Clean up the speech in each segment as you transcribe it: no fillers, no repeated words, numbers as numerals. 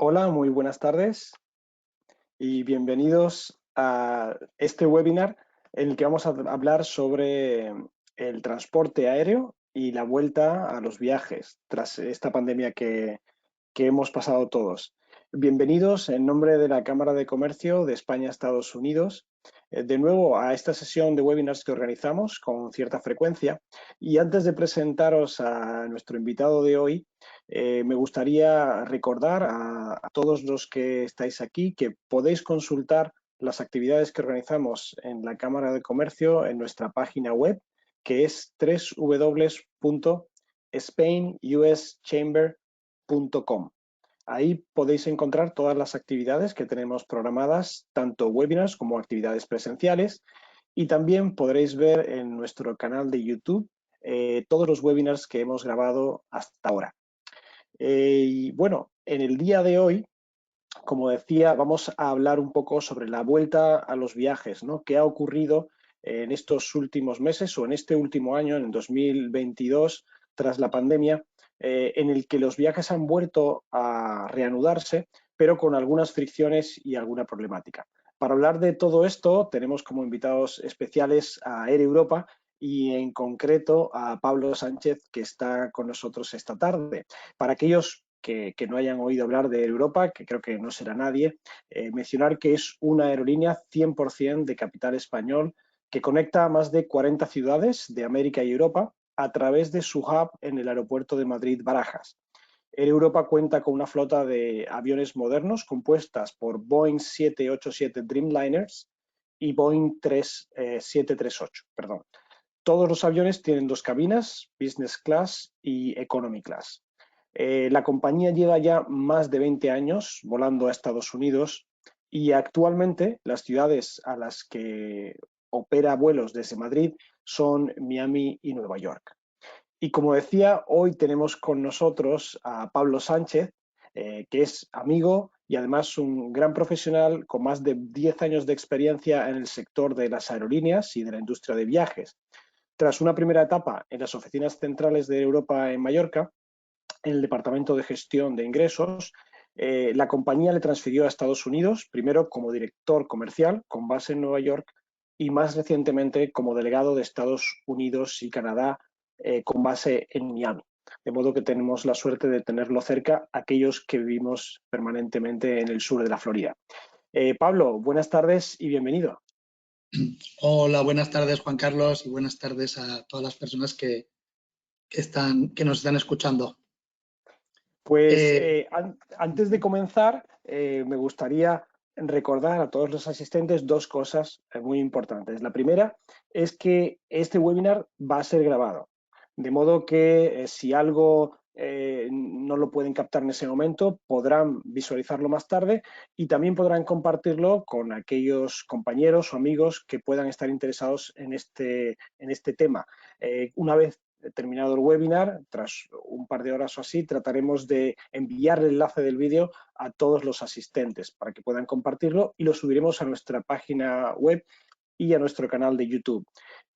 Hola, muy buenas tardes y bienvenidos a este webinar en el que vamos a hablar sobre el transporte aéreo y la vuelta a los viajes tras esta pandemia que hemos pasado todos. Bienvenidos en nombre de la Cámara de Comercio de España-Estados Unidos, de nuevo a esta sesión de webinars que organizamos con cierta frecuencia. Y antes de presentaros a nuestro invitado de hoy, me gustaría recordar a todos los que estáis aquí que podéis consultar las actividades que organizamos en la Cámara de Comercio en nuestra página web, que es www.spainuschamber.com. Ahí podéis encontrar todas las actividades que tenemos programadas, tanto webinars como actividades presenciales, y también podréis ver en nuestro canal de YouTube todos los webinars que hemos grabado hasta ahora. Y bueno, en el día de hoy, como decía, vamos a hablar un poco sobre la vuelta a los viajes, ¿no? ¿Qué ha ocurrido en estos últimos meses o en este último año, en 2022, tras la pandemia, en el que los viajes han vuelto a reanudarse, pero con algunas fricciones y alguna problemática? Para hablar de todo esto, tenemos como invitados especiales a Air Europa y en concreto a Pablo Sánchez, que está con nosotros esta tarde. Para aquellos que no hayan oído hablar de Air Europa, que creo que no será nadie, mencionar que es una aerolínea 100% de capital español que conecta a más de 40 ciudades de América y Europa a través de su hub en el aeropuerto de Madrid-Barajas. Air Europa cuenta con una flota de aviones modernos compuestas por Boeing 787 Dreamliners y Boeing 738. Perdón. Todos los aviones tienen dos cabinas, Business Class y Economy Class. La compañía lleva ya más de 20 años volando a Estados Unidos y actualmente las ciudades a las que opera vuelos desde Madrid son Miami y Nueva York. Y como decía, hoy tenemos con nosotros a Pablo Sánchez, que es amigo y además un gran profesional con más de 10 años de experiencia en el sector de las aerolíneas y de la industria de viajes. Tras una primera etapa en las oficinas centrales de Europa en Mallorca, en el Departamento de Gestión de Ingresos, la compañía le transfirió a Estados Unidos, primero como director comercial con base en Nueva York y más recientemente como delegado de Estados Unidos y Canadá con base en Miami. De modo que tenemos la suerte de tenerlo cerca aquellos que vivimos permanentemente en el sur de la Florida. Pablo, buenas tardes y bienvenido. Hola, buenas tardes, Juan Carlos, y buenas tardes a todas las personas que nos están escuchando. Pues antes de comenzar, me gustaría recordar a todos los asistentes dos cosas muy importantes. La primera es que este webinar va a ser grabado, de modo que si algo no lo pueden captar en ese momento, podrán visualizarlo más tarde y también podrán compartirlo con aquellos compañeros o amigos que puedan estar interesados en este tema. Una vez terminado el webinar, tras un par de horas o así, trataremos de enviar el enlace del vídeo a todos los asistentes para que puedan compartirlo y lo subiremos a nuestra página web y a nuestro canal de YouTube.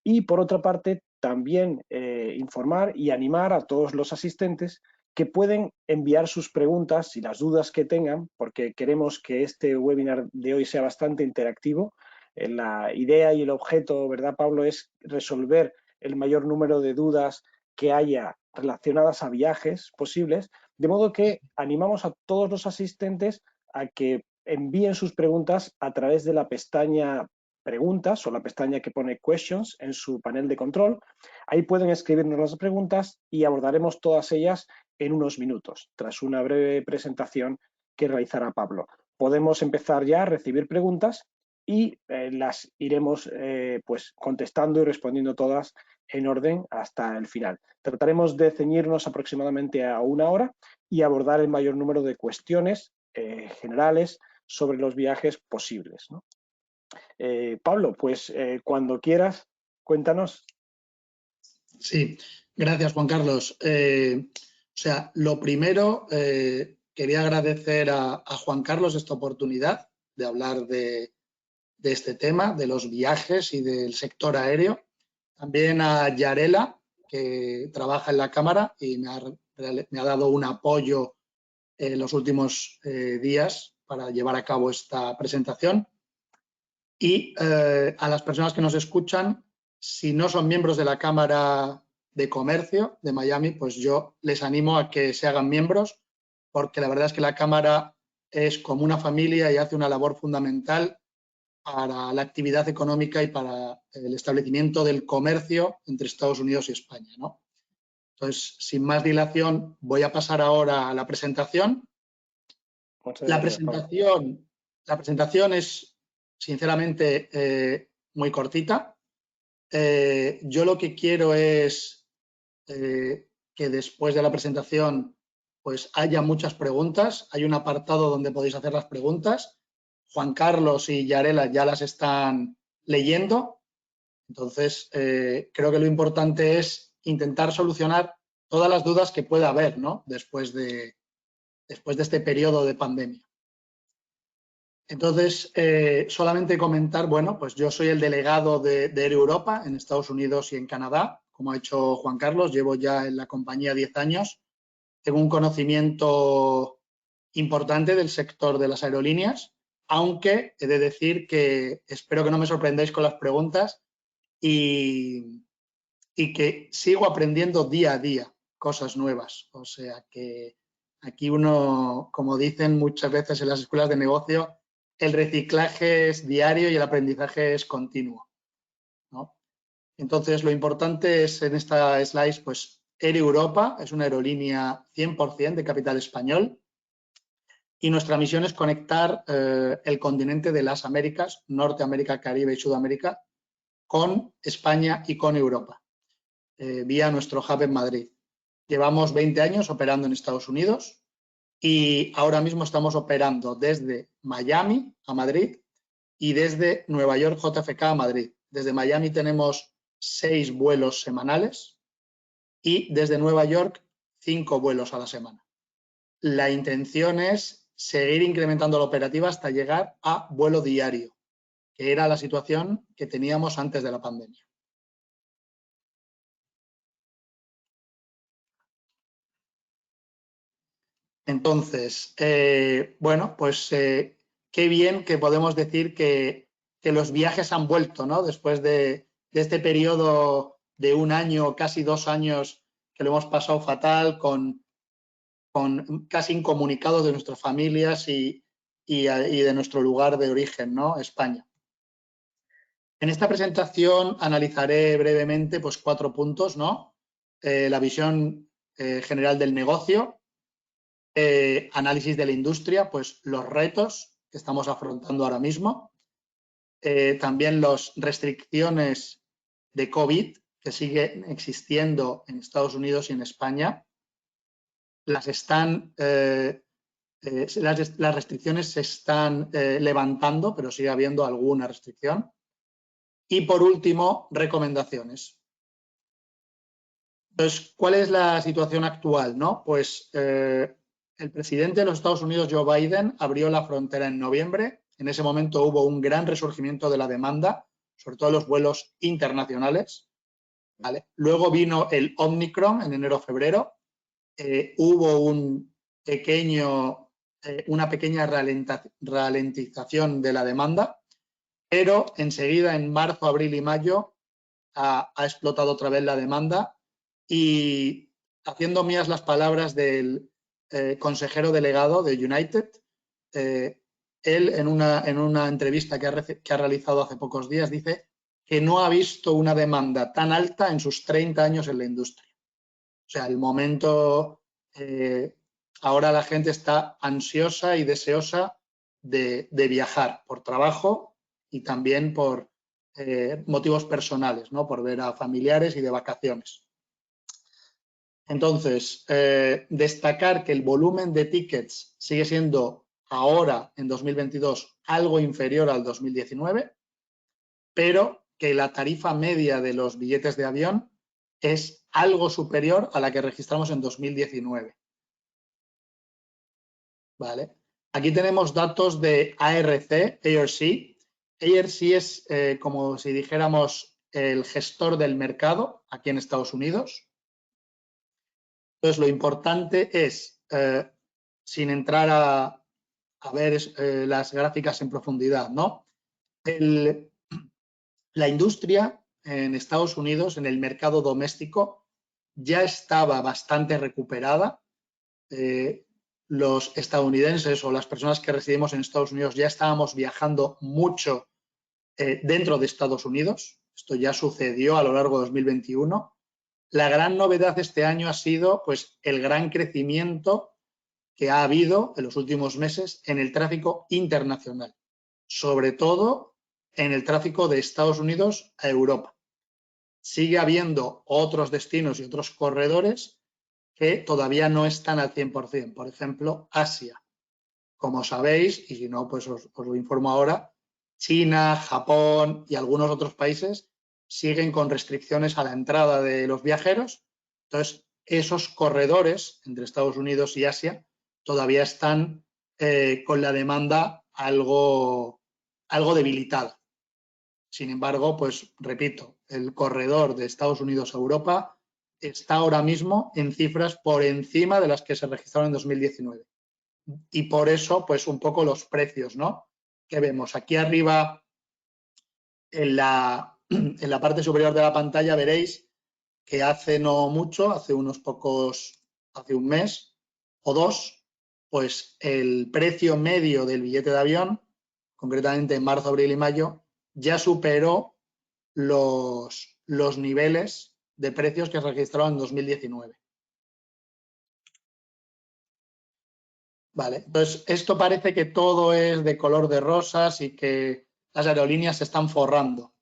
Y por otra parte, también informar y animar a todos los asistentes que pueden enviar sus preguntas y las dudas que tengan, porque queremos que este webinar de hoy sea bastante interactivo. La idea y el objeto, ¿verdad, Pablo?, es resolver el mayor número de dudas que haya relacionadas a viajes posibles, de modo que animamos a todos los asistentes a que envíen sus preguntas a través de la pestaña preguntas o la pestaña que pone questions en su panel de control. Ahí pueden escribirnos las preguntas y abordaremos todas ellas en unos minutos, tras una breve presentación que realizará Pablo. Podemos empezar ya a recibir preguntas y las iremos pues contestando y respondiendo todas en orden hasta el final. Trataremos de ceñirnos aproximadamente a una hora y abordar el mayor número de cuestiones generales sobre los viajes posibles, ¿no? Pablo, pues cuando quieras, cuéntanos. Sí, gracias, Juan Carlos. Lo primero, quería agradecer a Juan Carlos esta oportunidad de hablar de este tema, de los viajes y del sector aéreo. También a Yarela, que trabaja en la Cámara y me ha dado un apoyo los últimos días para llevar a cabo esta presentación. Y a las personas que nos escuchan, si no son miembros de la Cámara de Comercio de Miami, pues yo les animo a que se hagan miembros, porque la verdad es que la Cámara es como una familia y hace una labor fundamental para la actividad económica y para el establecimiento del comercio entre Estados Unidos y España, ¿no? Entonces, sin más dilación, voy a pasar ahora a la presentación. La presentación es, sinceramente, muy cortita. Yo lo que quiero es que después de la presentación pues haya muchas preguntas. Hay un apartado donde podéis hacer las preguntas. Juan Carlos y Yarela ya las están leyendo. Entonces, creo que lo importante es intentar solucionar todas las dudas que pueda haber, ¿no? después de este periodo de pandemia. Entonces, solamente comentar, bueno, pues yo soy el delegado de Air Europa en Estados Unidos y en Canadá, como ha hecho Juan Carlos, llevo ya en la compañía 10 años, tengo un conocimiento importante del sector de las aerolíneas, aunque he de decir que espero que no me sorprendáis con las preguntas y que sigo aprendiendo día a día cosas nuevas. O sea que aquí uno, como dicen muchas veces en las escuelas de negocio, el reciclaje es diario y el aprendizaje es continuo, ¿no? Entonces, lo importante es en esta slide, pues Air Europa es una aerolínea 100% de capital español y nuestra misión es conectar el continente de las Américas, Norteamérica, Caribe y Sudamérica, con España y con Europa, vía nuestro hub en Madrid. Llevamos 20 años operando en Estados Unidos y ahora mismo estamos operando desde Miami a Madrid y desde Nueva York JFK a Madrid. Desde Miami tenemos 6 vuelos semanales y desde Nueva York 5 vuelos a la semana. La intención es seguir incrementando la operativa hasta llegar a vuelo diario, que era la situación que teníamos antes de la pandemia. Entonces, bueno, pues qué bien que podemos decir que los viajes han vuelto, ¿no? Después de este periodo de 1 año, casi 2 años, que lo hemos pasado fatal, con casi incomunicados de nuestras familias y de nuestro lugar de origen, ¿no? España. En esta presentación analizaré brevemente pues 4 puntos, ¿no? La visión general del negocio, análisis de la industria, pues los retos que estamos afrontando ahora mismo, también las restricciones de COVID que siguen existiendo en Estados Unidos y en España. Las restricciones se están levantando, pero sigue habiendo alguna restricción. Y por último, recomendaciones. Entonces, ¿cuál es la situación actual, no? Pues el presidente de los Estados Unidos, Joe Biden, abrió la frontera en noviembre. En ese momento hubo un gran resurgimiento de la demanda, sobre todo los vuelos internacionales, ¿vale? Luego vino el Omicron en enero-febrero. Hubo una pequeña ralentización de la demanda, pero enseguida en marzo, abril y mayo ha explotado otra vez la demanda y, haciendo mías las palabras del consejero delegado de United, él en una entrevista que ha realizado hace pocos días dice que no ha visto una demanda tan alta en sus 30 años en la industria. O sea, el momento, ahora la gente está ansiosa y deseosa de viajar por trabajo y también por motivos personales, ¿no? Por ver a familiares y de vacaciones. Entonces, destacar que el volumen de tickets sigue siendo ahora, en 2022, algo inferior al 2019, pero que la tarifa media de los billetes de avión es algo superior a la que registramos en 2019. ¿Vale? Aquí tenemos datos de ARC. ARC es como si dijéramos el gestor del mercado aquí en Estados Unidos. Entonces, lo importante es sin entrar a ver las gráficas en profundidad, ¿no? La industria en Estados Unidos, en el mercado doméstico, ya estaba bastante recuperada. Los estadounidenses o las personas que residimos en Estados Unidos ya estábamos viajando mucho dentro de Estados Unidos. Esto ya sucedió a lo largo de 2021. La gran novedad este año ha sido pues, el gran crecimiento que ha habido en los últimos meses en el tráfico internacional, sobre todo en el tráfico de Estados Unidos a Europa. Sigue habiendo otros destinos y otros corredores que todavía no están al 100%. Por ejemplo, Asia. Como sabéis, y si no, pues os lo informo ahora, China, Japón y algunos otros países siguen con restricciones a la entrada de los viajeros. Entonces, esos corredores entre Estados Unidos y Asia todavía están con la demanda algo debilitada. Sin embargo, pues repito, el corredor de Estados Unidos a Europa está ahora mismo en cifras por encima de las que se registraron en 2019. Y por eso, pues un poco los precios, ¿no? Que vemos aquí arriba en la parte superior de la pantalla veréis que hace no mucho, hace unos pocos, hace un mes o dos, pues el precio medio del billete de avión, concretamente en marzo, abril y mayo, ya superó los niveles de precios que se registraron en 2019. Vale, entonces esto parece que todo es de color de rosas y que las aerolíneas se están forrando.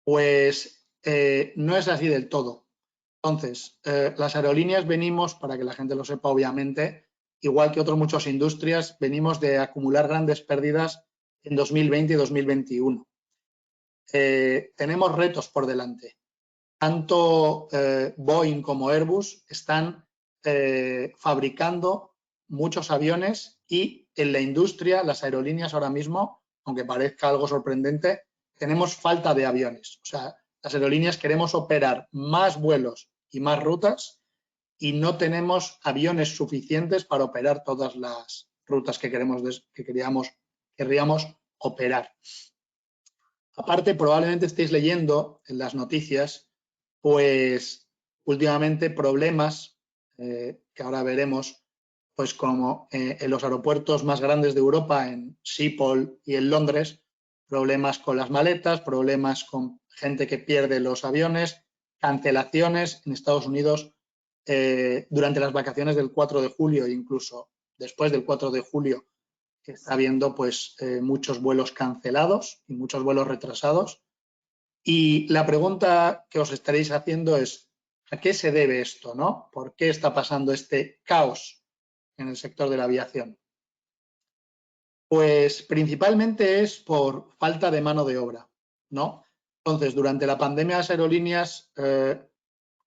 Pues no es así del todo. Entonces, las aerolíneas venimos, para que la gente lo sepa obviamente, igual que otras muchas industrias, venimos de acumular grandes pérdidas en 2020 y 2021. Tenemos retos por delante. Tanto Boeing como Airbus están fabricando muchos aviones y en la industria, las aerolíneas ahora mismo, aunque parezca algo sorprendente, tenemos falta de aviones. O sea, las aerolíneas queremos operar más vuelos y más rutas y no tenemos aviones suficientes para operar todas las rutas que querríamos operar. Aparte, probablemente estéis leyendo en las noticias, pues últimamente problemas que ahora veremos, pues como en los aeropuertos más grandes de Europa, en Schiphol y en Londres, problemas con las maletas, problemas con gente que pierde los aviones, cancelaciones en Estados Unidos durante las vacaciones del 4 de julio e incluso después del 4 de julio que está habiendo pues muchos vuelos cancelados y muchos vuelos retrasados. Y la pregunta que os estaréis haciendo es, ¿a qué se debe esto, no? ¿Por qué está pasando este caos en el sector de la aviación? Pues principalmente es por falta de mano de obra, ¿no? Entonces, durante la pandemia las aerolíneas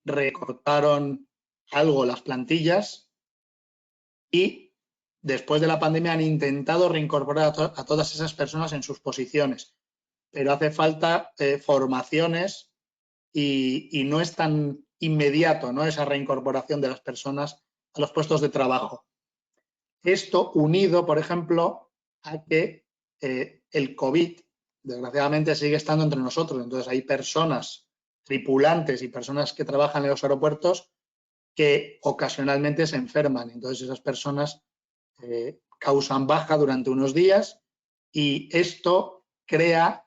recortaron algo las plantillas y después de la pandemia han intentado reincorporar a todas esas personas en sus posiciones, pero hace falta formaciones y no es tan inmediato, ¿no?, esa reincorporación de las personas a los puestos de trabajo. Esto unido, por ejemplo, a que el COVID, desgraciadamente, sigue estando entre nosotros. Entonces, hay personas, tripulantes y personas que trabajan en los aeropuertos que ocasionalmente se enferman. Entonces, esas personas causan baja durante unos días y esto crea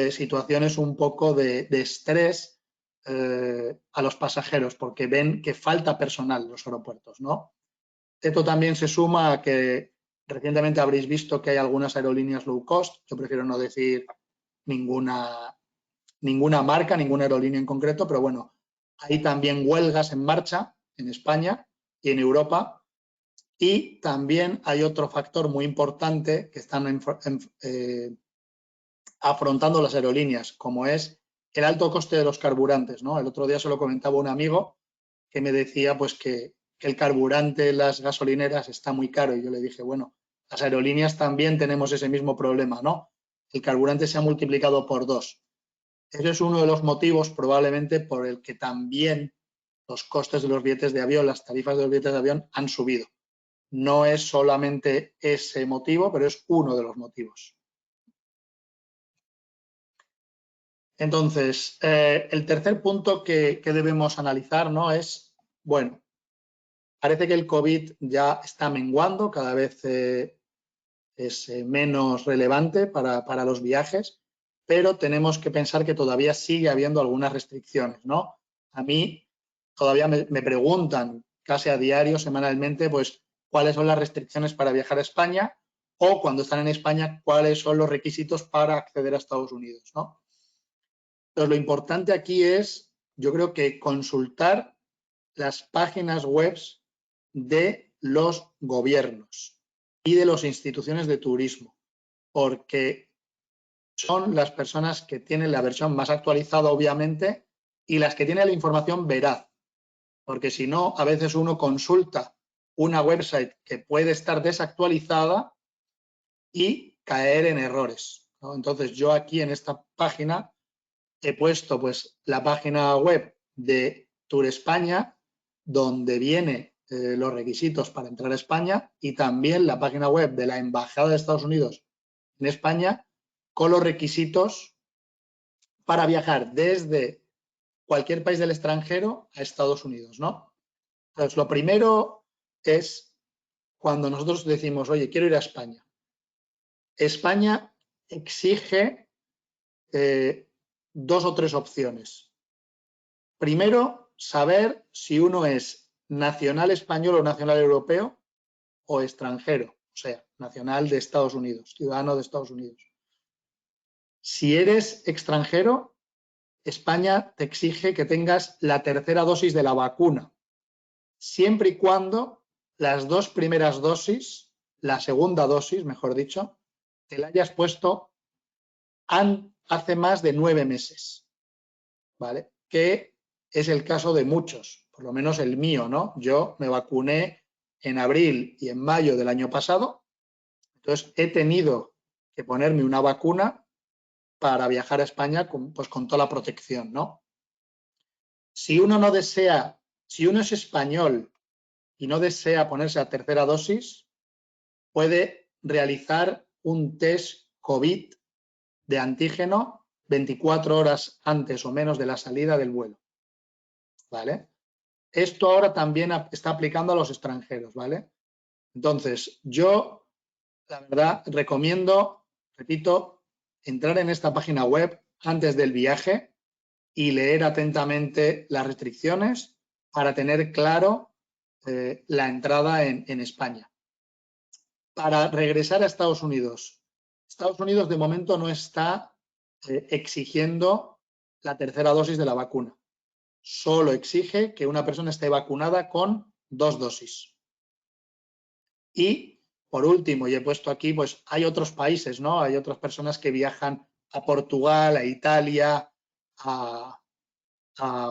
situaciones un poco de estrés a los pasajeros porque ven que falta personal en los aeropuertos, ¿no? Esto también se suma a que recientemente habréis visto que hay algunas aerolíneas low cost, yo prefiero no decir ninguna marca, ninguna aerolínea en concreto, pero bueno, hay también huelgas en marcha en España y en Europa. Y también hay otro factor muy importante que están afrontando las aerolíneas, como es el alto coste de los carburantes, ¿no? El otro día se lo comentaba un amigo que me decía pues que el carburante en las gasolineras está muy caro y yo le dije, bueno, las aerolíneas también tenemos ese mismo problema, ¿no? El carburante se ha multiplicado por 2. Ese es uno de los motivos probablemente por el que también los costes de los billetes de avión, las tarifas de los billetes de avión han subido. No es solamente ese motivo, pero es uno de los motivos. Entonces, el tercer punto que debemos analizar, ¿no? Es, bueno, parece que el COVID ya está menguando, cada vez es menos relevante para los viajes, pero tenemos que pensar que todavía sigue habiendo algunas restricciones, ¿no? A mí todavía me preguntan casi a diario, semanalmente, pues cuáles son las restricciones para viajar a España o cuando están en España, cuáles son los requisitos para acceder a Estados Unidos, ¿no? Entonces, lo importante aquí es, yo creo que consultar las páginas web de los gobiernos y de las instituciones de turismo, porque son las personas que tienen la versión más actualizada, obviamente, y las que tienen la información veraz, porque si no, a veces uno consulta una website que puede estar desactualizada y caer en errores, ¿no? Entonces, yo aquí en esta página he puesto pues la página web de Tour España, donde viene los requisitos para entrar a España, y también la página web de la Embajada de Estados Unidos en España con los requisitos para viajar desde cualquier país del extranjero a Estados Unidos, ¿no? Entonces, lo primero es cuando nosotros decimos, oye, quiero ir a España. España exige dos o tres opciones. Primero, saber si uno es nacional español o nacional europeo o extranjero, o sea, nacional de Estados Unidos, ciudadano de Estados Unidos. Si eres extranjero, España te exige que tengas la tercera dosis de la vacuna, siempre y cuando las dos primeras dosis, la segunda dosis, mejor dicho, te la hayas puesto hace más de 9 meses, ¿vale? Que es el caso de muchos, por lo menos el mío, ¿no? Yo me vacuné en abril y en mayo del año pasado, entonces he tenido que ponerme una vacuna para viajar a España pues con toda la protección, ¿no? Si uno no desea, si uno es español y no desea ponerse la tercera dosis, puede realizar un test COVID de antígeno 24 horas antes o menos de la salida del vuelo, ¿vale? Esto ahora también está aplicando a los extranjeros, ¿vale? Entonces, yo, la verdad, recomiendo, repito, entrar en esta página web antes del viaje y leer atentamente las restricciones para tener claro la entrada en España. Para regresar a Estados Unidos. Estados Unidos de momento no está exigiendo la tercera dosis de la vacuna. Solo exige que una persona esté vacunada con 2 dosis. Y, por último, y he puesto aquí, pues hay otros países, ¿no? Hay otras personas que viajan a Portugal, a Italia, a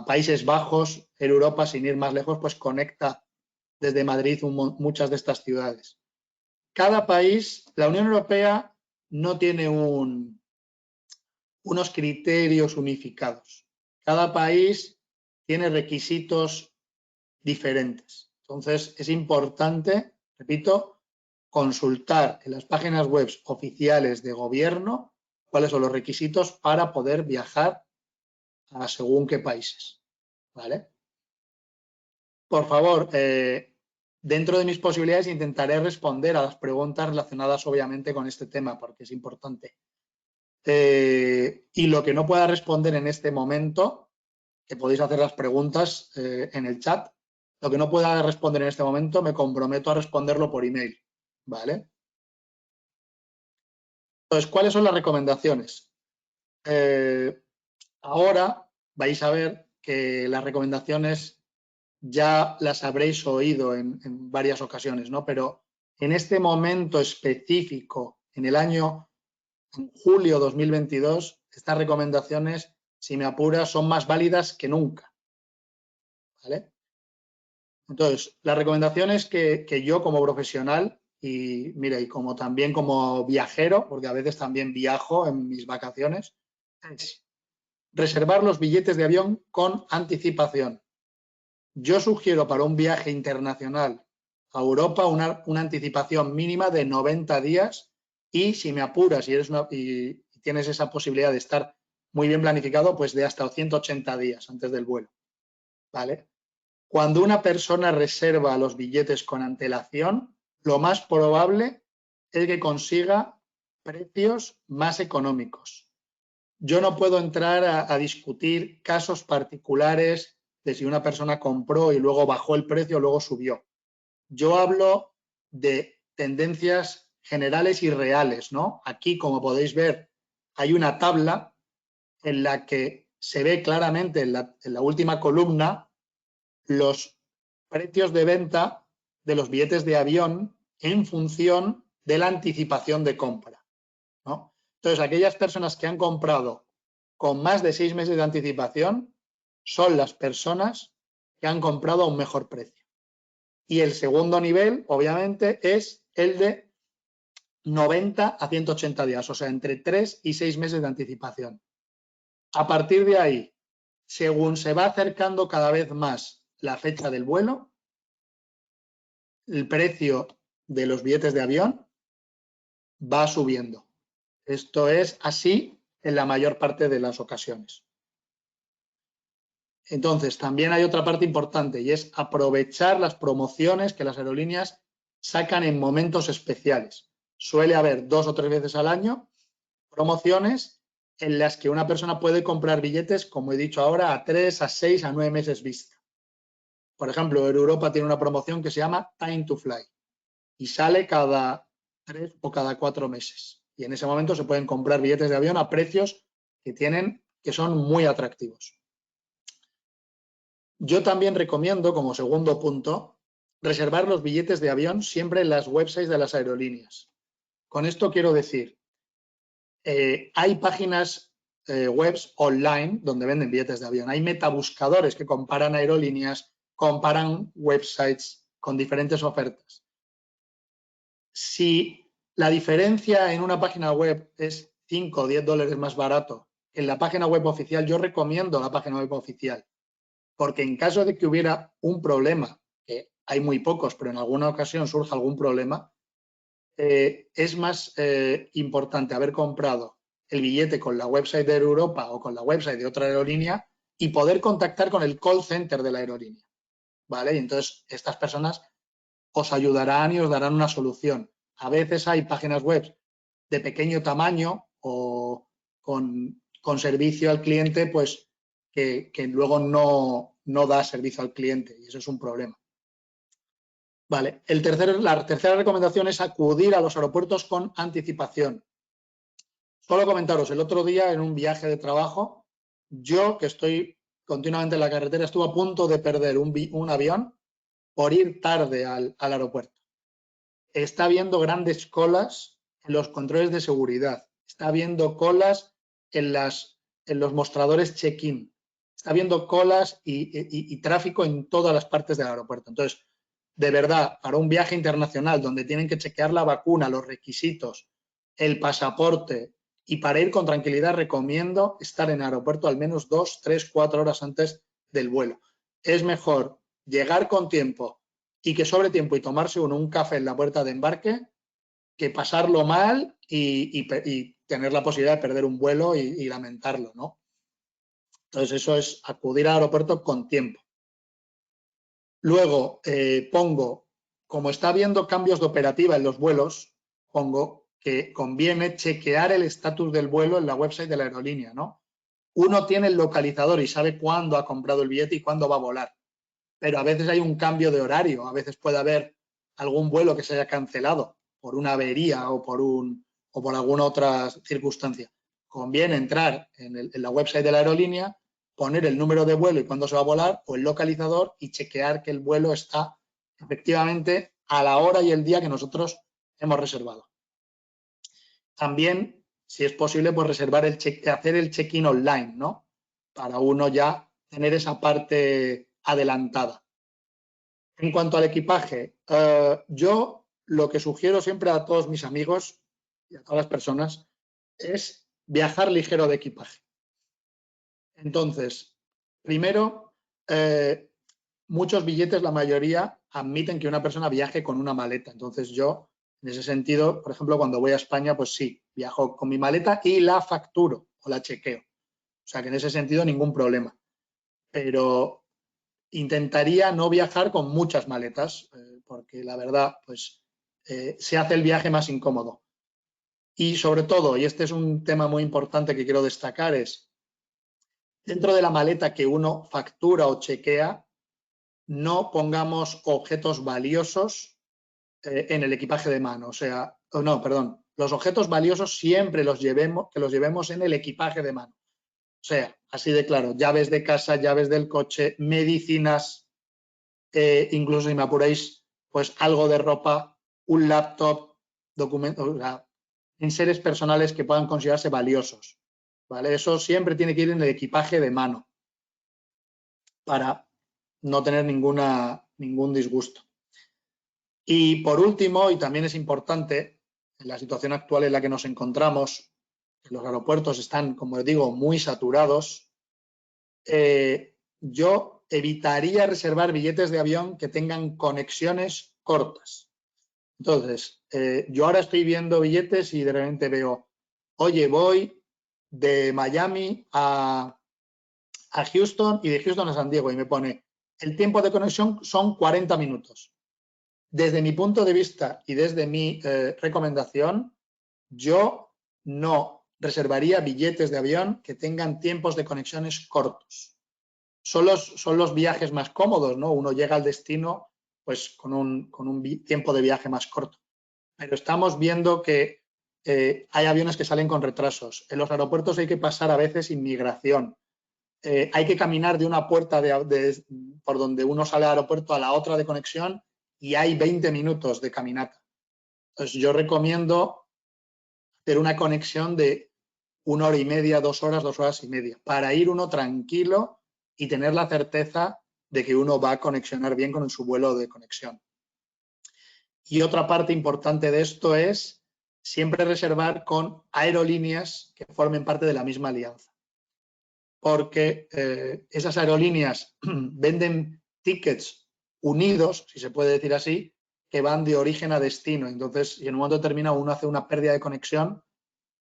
Países Bajos, en Europa, sin ir más lejos, pues conecta desde Madrid muchas de estas ciudades. Cada país, la Unión Europea no tiene unos criterios unificados. Cada país tiene requisitos diferentes. Entonces, es importante, repito, consultar en las páginas web oficiales de gobierno cuáles son los requisitos para poder viajar a según qué países, ¿vale? Por favor, dentro de mis posibilidades intentaré responder a las preguntas relacionadas obviamente con este tema porque es importante. Y lo que no pueda responder en este momento, que podéis hacer las preguntas en el chat, lo que no pueda responder en este momento me comprometo a responderlo por email, ¿vale? Entonces, ¿cuáles son las recomendaciones? Ahora vais a ver que las recomendaciones ya las habréis oído en varias ocasiones, ¿no? Pero en este momento específico, en el año julio 2022, estas recomendaciones, si me apuras, son más válidas que nunca, ¿vale? Entonces, las recomendaciones que yo como profesional y, mira, y como también como viajero, porque a veces también viajo en mis vacaciones, es reservar los billetes de avión con anticipación. Yo sugiero para un viaje internacional a Europa una anticipación mínima de 90 días y si me apuras y tienes esa posibilidad de estar muy bien planificado, pues de hasta 180 días antes del vuelo, ¿vale? Cuando una persona reserva los billetes con antelación, lo más probable es que consiga precios más económicos. Yo no puedo entrar a discutir casos particulares de si una persona compró y luego bajó el precio o luego subió. Yo hablo de tendencias generales y reales, ¿no? Aquí, como podéis ver, hay una tabla en la que se ve claramente en la última columna los precios de venta de los billetes de avión en función de la anticipación de compra, ¿no? Entonces, aquellas personas que han comprado con más de 6 meses de anticipación son las personas que han comprado a un mejor precio. Y el segundo nivel, obviamente, es el de 90 a 180 días, o sea, entre 3 y 6 meses de anticipación. A partir de ahí, según se va acercando cada vez más la fecha del vuelo, el precio de los billetes de avión va subiendo. Esto es así en la mayor parte de las ocasiones. Entonces, también hay otra parte importante y es aprovechar las promociones que las aerolíneas sacan en momentos especiales. Suele haber 2 o 3 veces al año promociones en las que una persona puede comprar billetes, como he dicho ahora, a 3, a 6, a 9 meses vista. Por ejemplo, Europa tiene una promoción que se llama Time to Fly y sale cada 3 o cada 4 meses. Y en ese momento se pueden comprar billetes de avión a precios que son muy atractivos. Yo también recomiendo, como segundo punto, reservar los billetes de avión siempre en las websites de las aerolíneas. Con esto quiero decir, hay páginas webs online donde venden billetes de avión. Hay metabuscadores que comparan aerolíneas, comparan websites con diferentes ofertas. Si la diferencia en una página web es 5 o 10 dólares más barato que en la página web oficial, yo recomiendo la página web oficial. Porque en caso de que hubiera un problema, que hay muy pocos, pero en alguna ocasión surja algún problema, es más importante haber comprado el billete con la website de Europa o con la website de otra aerolínea y poder contactar con el call center de la aerolínea, ¿vale? Y entonces estas personas os ayudarán y os darán una solución. A veces hay páginas web de pequeño tamaño o con servicio al cliente, pues que luego no da servicio al cliente y eso es un problema. Vale, la tercera recomendación es acudir a los aeropuertos con anticipación. Solo comentaros, el otro día en un viaje de trabajo, yo que estoy continuamente en la carretera, estuve a punto de perder un avión por ir tarde al aeropuerto. Está habiendo grandes colas en los controles de seguridad, está habiendo colas en los mostradores check-in, está habiendo colas y tráfico en todas las partes del aeropuerto. Entonces, de verdad, para un viaje internacional donde tienen que chequear la vacuna, los requisitos, el pasaporte y para ir con tranquilidad recomiendo estar en el aeropuerto al menos 2, 3, 4 horas antes del vuelo. Es mejor llegar con tiempo y que sobre tiempo y tomarse un café en la puerta de embarque que pasarlo mal y tener la posibilidad de perder un vuelo y lamentarlo, ¿no? Entonces eso es acudir al aeropuerto con tiempo. Luego pongo, como está habiendo cambios de operativa en los vuelos, pongo que conviene chequear el estatus del vuelo en la website de la aerolínea, ¿no? Uno tiene el localizador y sabe cuándo ha comprado el billete y cuándo va a volar, pero a veces hay un cambio de horario, a veces puede haber algún vuelo que se haya cancelado por una avería o por alguna otra circunstancia. Conviene entrar en la website de la aerolínea, poner el número de vuelo y cuándo se va a volar o el localizador y chequear que el vuelo está efectivamente a la hora y el día que nosotros hemos reservado. También, si es posible, pues hacer el check-in online, ¿no? Para uno ya tener esa parte adelantada. En cuanto al equipaje, yo lo que sugiero siempre a todos mis amigos y a todas las personas es viajar ligero de equipaje. Entonces, primero, muchos billetes, la mayoría, admiten que una persona viaje con una maleta. Entonces yo, en ese sentido, por ejemplo, cuando voy a España, pues sí, viajo con mi maleta y la facturo o la chequeo. O sea que en ese sentido ningún problema. Pero intentaría no viajar con muchas maletas, porque la verdad, pues se hace el viaje más incómodo. Y sobre todo, y este es un tema muy importante que quiero destacar, es dentro de la maleta que uno factura o chequea, no pongamos objetos valiosos en el equipaje de mano. O sea, no, perdón, los objetos valiosos siempre que los llevemos en el equipaje de mano. O sea, así de claro, llaves de casa, llaves del coche, medicinas, incluso si me apuráis, pues algo de ropa, un laptop, documentos, o sea, enseres personales que puedan considerarse valiosos. ¿Vale? Eso siempre tiene que ir en el equipaje de mano para no tener ningún disgusto. Y por último, y también es importante, en la situación actual en la que nos encontramos, los aeropuertos están, como digo, muy saturados, yo evitaría reservar billetes de avión que tengan conexiones cortas. Entonces, yo ahora estoy viendo billetes y de repente veo, oye, voy de Miami a Houston y de Houston a San Diego y me pone, el tiempo de conexión son 40 minutos. Desde mi punto de vista y desde mi recomendación, yo no reservaría billetes de avión que tengan tiempos de conexiones cortos. Son los viajes más cómodos, ¿no? Uno llega al destino pues con un tiempo de viaje más corto. Pero estamos viendo que hay aviones que salen con retrasos. En los aeropuertos hay que pasar a veces inmigración. Hay que caminar de una puerta por donde uno sale al aeropuerto a la otra de conexión y hay 20 minutos de caminata. Entonces yo recomiendo hacer una conexión de 1 hora y media, 2 horas y media, para ir uno tranquilo y tener la certeza de que uno va a conexionar bien con su vuelo de conexión. Y otra parte importante de esto es siempre reservar con aerolíneas que formen parte de la misma alianza. Porque esas aerolíneas venden tickets unidos, si se puede decir así, que van de origen a destino. Entonces, si en un momento determinado uno hace una pérdida de conexión,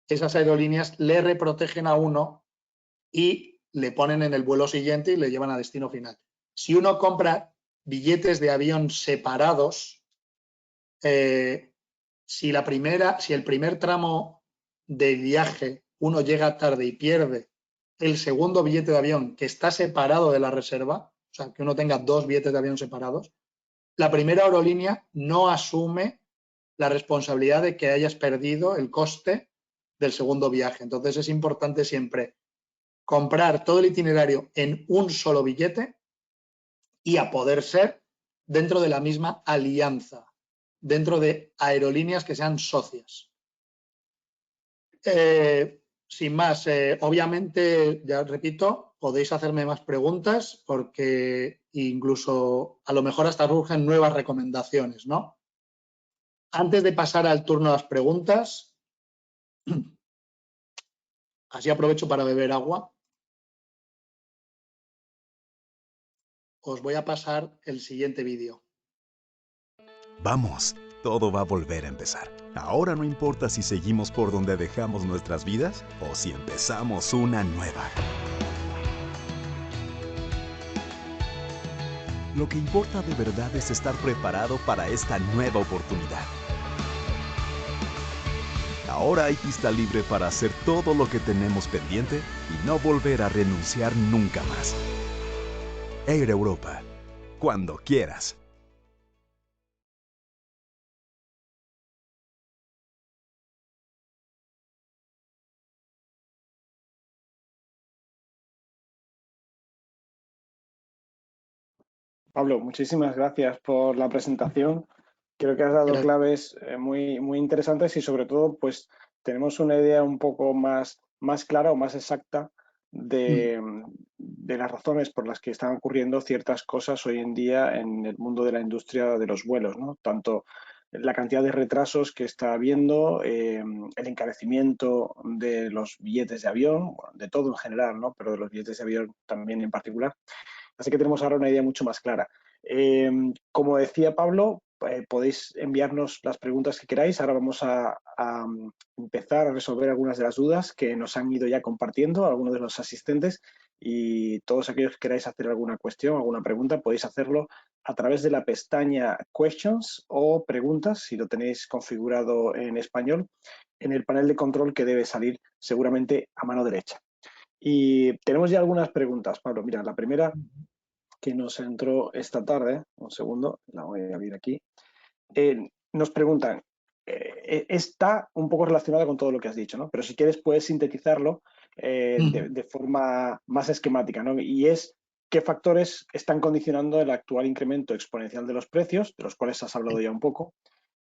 esas aerolíneas le reprotegen a uno y le ponen en el vuelo siguiente y le llevan a destino final. Si uno compra billetes de avión separados, si el primer tramo de viaje uno llega tarde y pierde el segundo billete de avión que está separado de la reserva, o sea, que uno tenga 2 billetes de avión separados, la primera aerolínea no asume la responsabilidad de que hayas perdido el coste del segundo viaje. Entonces es importante siempre comprar todo el itinerario en un solo billete y, a poder ser, dentro de la misma alianza, dentro de aerolíneas que sean socias. Sin más, obviamente, ya repito, podéis hacerme más preguntas porque incluso a lo mejor hasta surgen nuevas recomendaciones, ¿no? Antes de pasar al turno a las preguntas, así aprovecho para beber agua. Os voy a pasar el siguiente vídeo. Vamos, todo va a volver a empezar. Ahora no importa si seguimos por donde dejamos nuestras vidas o si empezamos una nueva. Lo que importa de verdad es estar preparado para esta nueva oportunidad. Ahora hay pista libre para hacer todo lo que tenemos pendiente y no volver a renunciar nunca más. Air Europa, cuando quieras. Pablo, muchísimas gracias por la presentación. Creo que has dado Gracias. claves muy interesantes y sobre todo pues tenemos una idea un poco más clara o más exacta de las razones por las que están ocurriendo ciertas cosas hoy en día en el mundo de la industria de los vuelos, ¿no? Tanto la cantidad de retrasos que está habiendo, el encarecimiento de los billetes de avión, bueno, de todo en general, ¿no? Pero de los billetes de avión también en particular. Así que tenemos ahora una idea mucho más clara. Como decía Pablo, podéis enviarnos las preguntas que queráis. Ahora vamos a empezar a resolver algunas de las dudas que nos han ido ya compartiendo algunos de los asistentes, y todos aquellos que queráis hacer alguna cuestión, alguna pregunta, podéis hacerlo a través de la pestaña Questions o Preguntas, si lo tenéis configurado en español, en el panel de control que debe salir seguramente a mano derecha. Y tenemos ya algunas preguntas, Pablo. Mira, la primera que nos entró esta tarde, un segundo, la voy a abrir aquí. Nos preguntan, está un poco relacionada con todo lo que has dicho, ¿no? Pero si quieres puedes sintetizarlo de forma más esquemática, ¿no? Y es, ¿qué factores están condicionando el actual incremento exponencial de los precios, de los cuales has hablado ya un poco?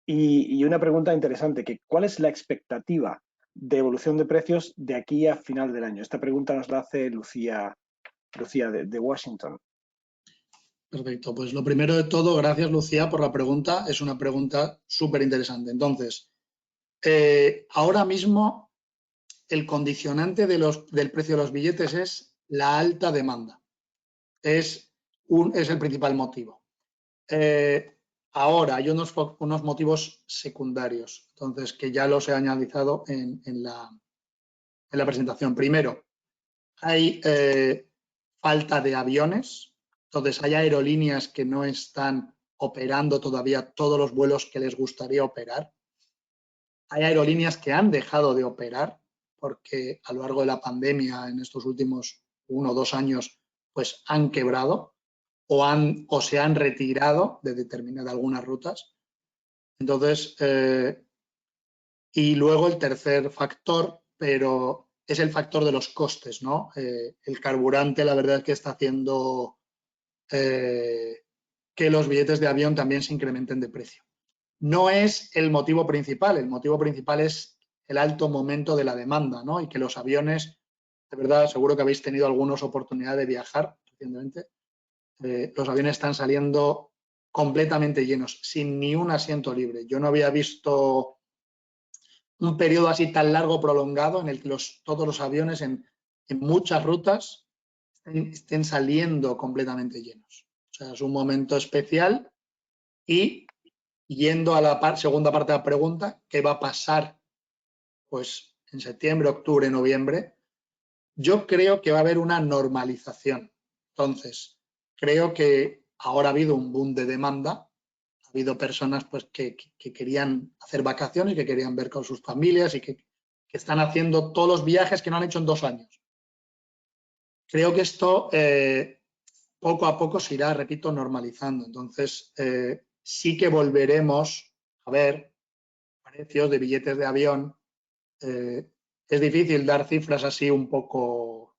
Y una pregunta interesante, que ¿cuál es la expectativa de evolución de precios de aquí a final del año? Esta pregunta nos la hace Lucía de Washington. Perfecto, pues lo primero de todo, gracias Lucía por la pregunta, es una pregunta súper interesante. Entonces, ahora mismo el condicionante del precio de los billetes es la alta demanda, es el principal motivo. Ahora hay unos motivos secundarios, entonces que ya los he analizado en la presentación. Primero, hay falta de aviones. Entonces, hay aerolíneas que no están operando todavía todos los vuelos que les gustaría operar. Hay aerolíneas que han dejado de operar porque a lo largo de la pandemia, en estos últimos 1 o 2 años, pues han quebrado o se han retirado de algunas rutas. Entonces, y luego el tercer factor, pero es el factor de los costes, ¿no? El carburante, la verdad es que está haciendo que los billetes de avión también se incrementen de precio. No es el motivo principal es el alto momento de la demanda, ¿no? Y que los aviones, de verdad, seguro que habéis tenido alguna oportunidad de viajar recientemente, los aviones están saliendo completamente llenos, sin ni un asiento libre. Yo no había visto un periodo así tan largo, prolongado, en el que todos los aviones en muchas rutas estén saliendo completamente llenos. O sea, es un momento especial. Y yendo a la segunda parte de la pregunta, ¿qué va a pasar pues en septiembre, octubre, noviembre? Yo creo que va a haber una normalización. Entonces, creo que ahora ha habido un boom de demanda, ha habido personas pues que querían hacer vacaciones, que querían ver con sus familias y que están haciendo todos los viajes que no han hecho en 2 años. Creo que esto poco a poco se irá, repito, normalizando. Entonces, sí que volveremos a ver precios de billetes de avión. Es difícil dar cifras así un poco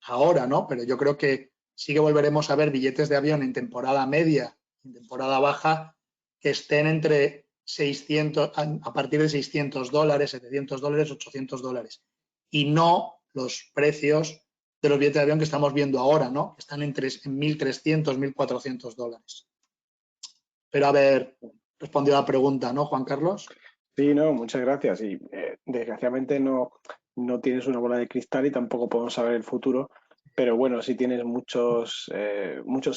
ahora, ¿no? Pero yo creo que sí que volveremos a ver billetes de avión en temporada media, en temporada baja, que estén entre 600, a partir de $600, $700, $800. Y no los precios de los billetes de avión que estamos viendo ahora, ¿no? Que están en 1.300, $1.400. Pero a ver, respondió a la pregunta, ¿no, Juan Carlos? Sí, no, muchas gracias. Y desgraciadamente no tienes una bola de cristal y tampoco podemos saber el futuro, pero bueno, sí tienes muchos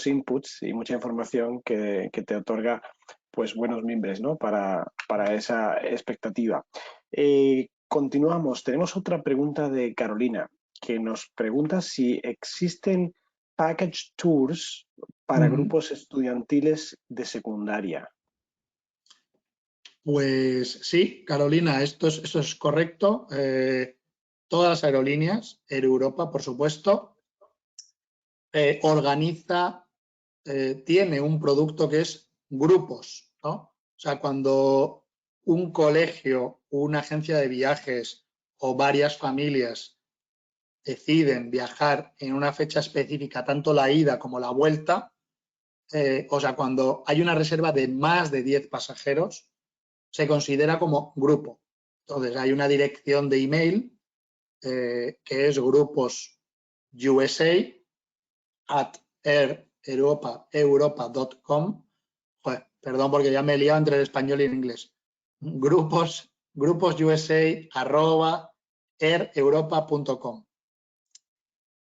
inputs y mucha información que te otorga pues buenos mimbres, ¿no? Para esa expectativa. Continuamos. Tenemos otra pregunta de Carolina, que nos pregunta si existen package tours para grupos estudiantiles de secundaria. Pues sí, Carolina, eso es correcto. Todas las aerolíneas, Air Europa, por supuesto, tiene un producto que es grupos, ¿no? O sea, cuando un colegio, una agencia de viajes o varias familias deciden viajar en una fecha específica, tanto la ida como la vuelta, o sea, cuando hay una reserva de más de 10 pasajeros, se considera como grupo. Entonces, hay una dirección de email que es gruposusa@aireuropa.com. Perdón, porque ya me he liado entre el español y el inglés. gruposusa@aireuropa.com.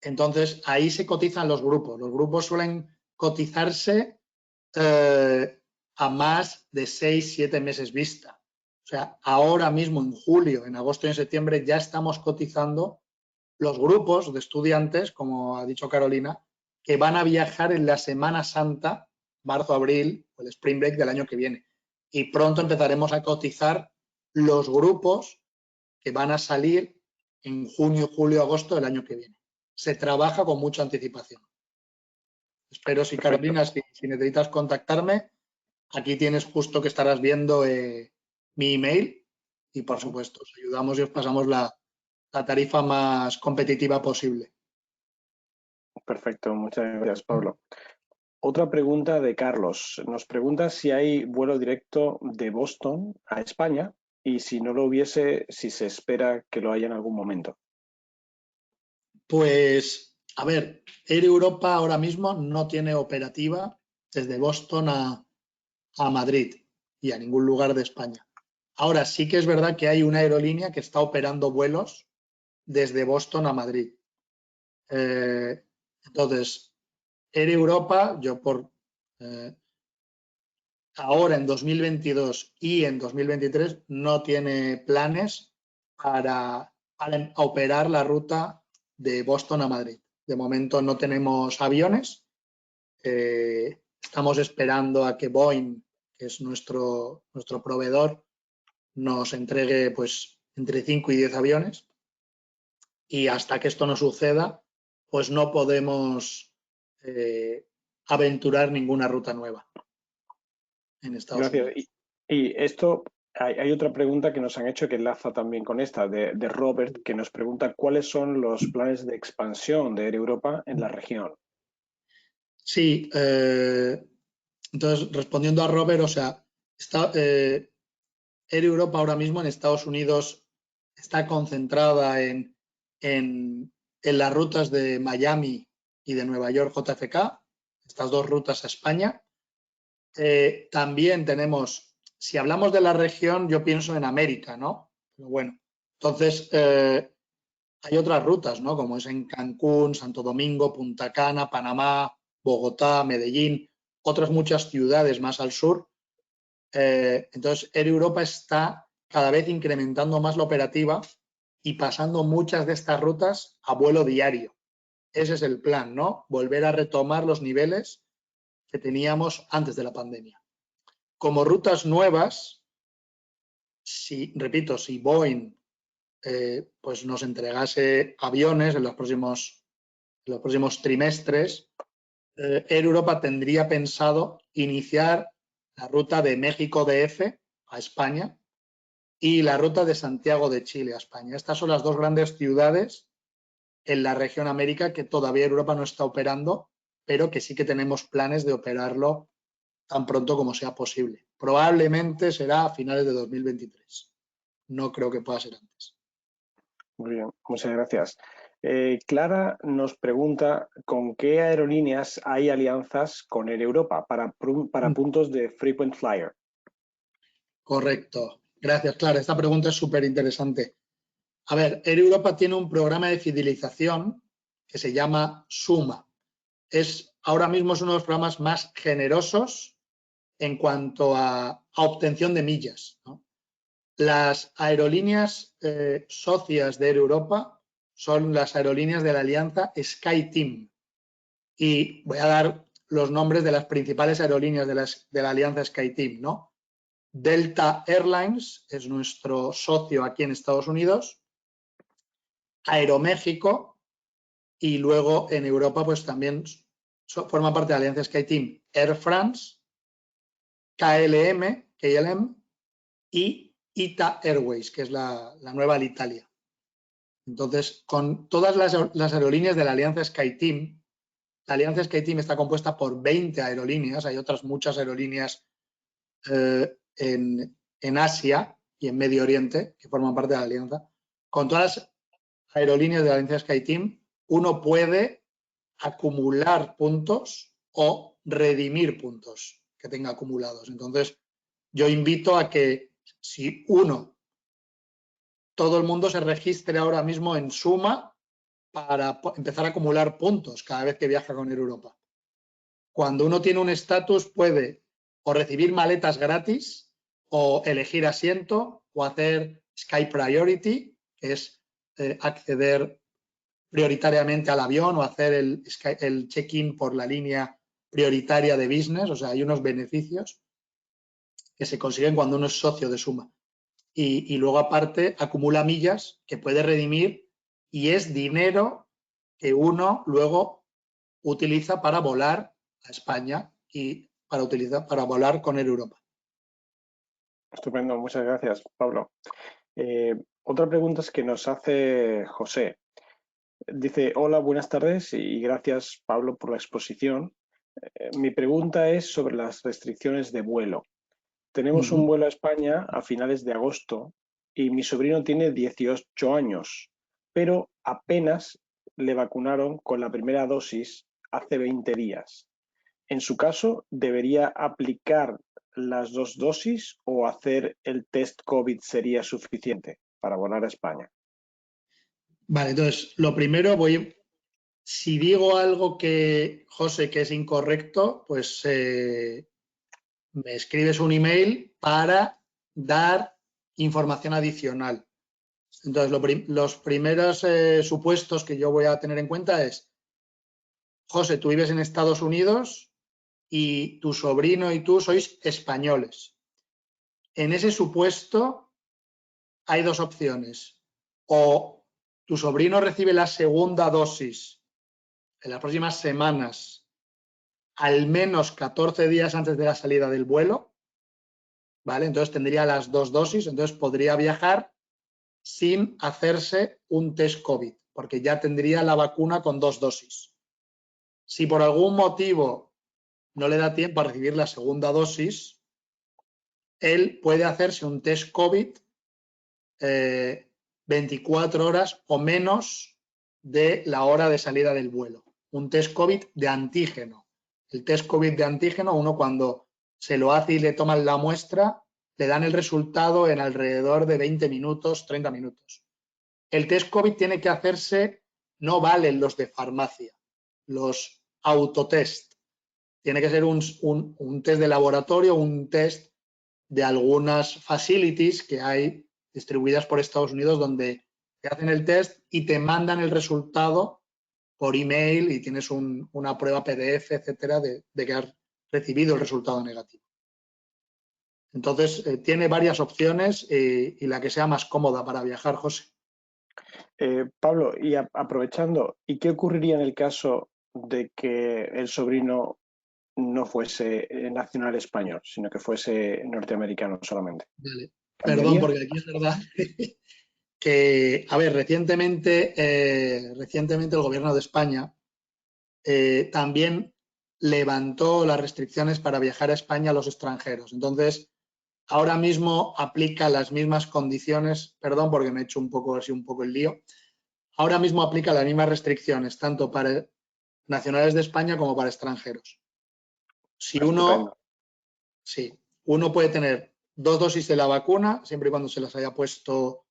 Entonces, ahí se cotizan los grupos. Los grupos suelen cotizarse a más de 6-7 meses vista. O sea, ahora mismo en julio, en agosto y en septiembre ya estamos cotizando los grupos de estudiantes, como ha dicho Carolina, que van a viajar en la Semana Santa, marzo, abril, o el Spring Break del año que viene. Y pronto empezaremos a cotizar los grupos que van a salir en junio, julio, agosto del año que viene. Se trabaja con mucha anticipación. Espero, si Carolina, si necesitas contactarme, aquí tienes justo que estarás viendo mi email y, por supuesto, os ayudamos y os pasamos la tarifa más competitiva posible. Perfecto, muchas gracias, Pablo. Otra pregunta de Carlos. Nos pregunta si hay vuelo directo de Boston a España y si no lo hubiese, si se espera que lo haya en algún momento. Pues, a ver, Air Europa ahora mismo no tiene operativa desde Boston a Madrid y a ningún lugar de España. Ahora sí que es verdad que hay una aerolínea que está operando vuelos desde Boston a Madrid. Entonces, Air Europa, yo por ahora en 2022 y en 2023 no tiene planes para operar la ruta de Boston a Madrid. De momento no tenemos aviones. Estamos esperando a que Boeing, que es nuestro proveedor, nos entregue pues entre 5 y 10 aviones. Y hasta que esto no suceda, pues no podemos aventurar ninguna ruta nueva en Estados Unidos. Y esto, hay otra pregunta que nos han hecho que enlaza también con esta, de Robert, que nos pregunta cuáles son los planes de expansión de Air Europa en la región. Sí, entonces respondiendo a Robert, o sea, Air Europa ahora mismo en Estados Unidos está concentrada en las rutas de Miami y de Nueva York JFK, estas dos rutas a España. También tenemos, si hablamos de la región, yo pienso en América, ¿no? Pero bueno, entonces hay otras rutas, ¿no? Como es en Cancún, Santo Domingo, Punta Cana, Panamá, Bogotá, Medellín, otras muchas ciudades más al sur. Entonces, Air Europa está cada vez incrementando más la operativa y pasando muchas de estas rutas a vuelo diario. Ese es el plan, ¿no? Volver a retomar los niveles que teníamos antes de la pandemia. Como rutas nuevas, repito, si Boeing pues nos entregase aviones en los próximos trimestres, Air Europa tendría pensado iniciar la ruta de México DF a España y la ruta de Santiago de Chile a España. Estas son las dos grandes ciudades en la región América que todavía Europa no está operando, pero que sí que tenemos planes de operarlo tan pronto como sea posible. Probablemente será a finales de 2023. No creo que pueda ser antes. Muy bien, muchas gracias. Clara nos pregunta con qué aerolíneas hay alianzas con Air Europa para puntos de frequent flyer. Correcto. Gracias, Clara. Esta pregunta es súper interesante. A ver, Air Europa tiene un programa de fidelización que se llama SUMA. Ahora mismo es uno de los programas más generosos en cuanto a obtención de millas, ¿no? Las aerolíneas socias de Air Europa son las aerolíneas de la alianza SkyTeam. Y voy a dar los nombres de las principales aerolíneas de la alianza SkyTeam, ¿no? Delta Airlines es nuestro socio aquí en Estados Unidos, Aeroméxico, y luego en Europa pues también forma parte de la alianza SkyTeam Air France, KLM y ITA Airways, que es la nueva Alitalia. Entonces, con todas las aerolíneas de la alianza SkyTeam, la alianza SkyTeam está compuesta por 20 aerolíneas, hay otras muchas aerolíneas en Asia y en Medio Oriente que forman parte de la alianza. Con todas las aerolíneas de la alianza SkyTeam, uno puede acumular puntos o redimir puntos que tenga acumulados. Entonces, yo invito a que si todo el mundo se registre ahora mismo en SUMA para empezar a acumular puntos cada vez que viaja con Air Europa. Cuando uno tiene un estatus puede o recibir maletas gratis o elegir asiento o hacer Sky Priority, que es acceder prioritariamente al avión o hacer el check-in por la línea prioritaria de business. O sea, hay unos beneficios que se consiguen cuando uno es socio de Suma. Y luego, aparte, acumula millas que puede redimir y es dinero que uno luego utiliza para volar a España y para volar con Air Europa. Estupendo, muchas gracias, Pablo. Otra pregunta es que nos hace José. Dice, hola, buenas tardes y gracias, Pablo, por la exposición. Mi pregunta es sobre las restricciones de vuelo. Tenemos un vuelo a España a finales de agosto y mi sobrino tiene 18 años, pero apenas le vacunaron con la primera dosis hace 20 días. En su caso, ¿debería aplicar las 2 dosis o hacer el test COVID sería suficiente para volar a España? Vale, entonces, lo primero si digo algo que, José, que es incorrecto, pues me escribes un email para dar información adicional. Entonces, los primeros supuestos que yo voy a tener en cuenta es, José, tú vives en Estados Unidos y tu sobrino y tú sois españoles. En ese supuesto hay dos opciones. O tu sobrino recibe la segunda dosis en las próximas semanas, al menos 14 días antes de la salida del vuelo, ¿vale? Entonces tendría las 2 dosis, entonces podría viajar sin hacerse un test COVID, porque ya tendría la vacuna con 2 dosis. Si por algún motivo no le da tiempo a recibir la segunda dosis, él puede hacerse un test COVID 24 horas o menos de la hora de salida del vuelo. Un test COVID de antígeno. El test COVID de antígeno, uno cuando se lo hace y le toman la muestra, le dan el resultado en alrededor de 20 minutos, 30 minutos. El test COVID tiene que hacerse, no valen los de farmacia, los autotest. Tiene que ser un test de laboratorio, un test de algunas facilities que hay distribuidas por Estados Unidos donde te hacen el test y te mandan el resultado por email y tienes una prueba PDF, etcétera, de que has recibido el resultado negativo. Entonces, tiene varias opciones y la que sea más cómoda para viajar, José. Pablo, y aprovechando, ¿y qué ocurriría en el caso de que el sobrino no fuese nacional español, sino que fuese norteamericano solamente? Vale. ¿Cambiaría? Perdón, porque aquí es verdad que, a ver, recientemente el Gobierno de España también levantó las restricciones para viajar a España a los extranjeros. Entonces, ahora mismo aplica las mismas condiciones, perdón porque me he hecho un poco el lío, ahora mismo aplica las mismas restricciones, tanto para nacionales de España como para extranjeros. Si uno puede tener 2 dosis de la vacuna, siempre y cuando se las haya puesto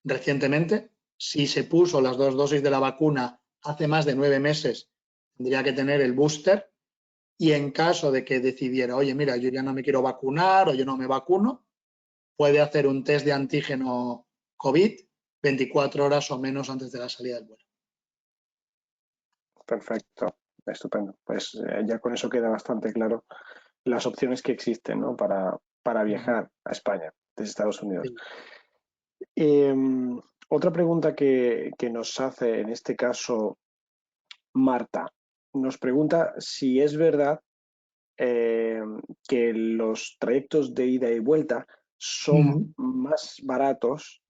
recientemente. Si se puso las 2 dosis de la vacuna hace más de 9 meses, tendría que tener el booster. Y en caso de que decidiera, oye, mira, yo ya no me quiero vacunar o yo no me vacuno, puede hacer un test de antígeno COVID 24 horas o menos antes de la salida del vuelo. Perfecto, estupendo. Pues ya con eso queda bastante claro las opciones que existen, ¿no? para viajar a España desde Estados Unidos. Sí. Otra pregunta que nos hace en este caso Marta, nos pregunta si es verdad que los trayectos de ida y vuelta son más baratos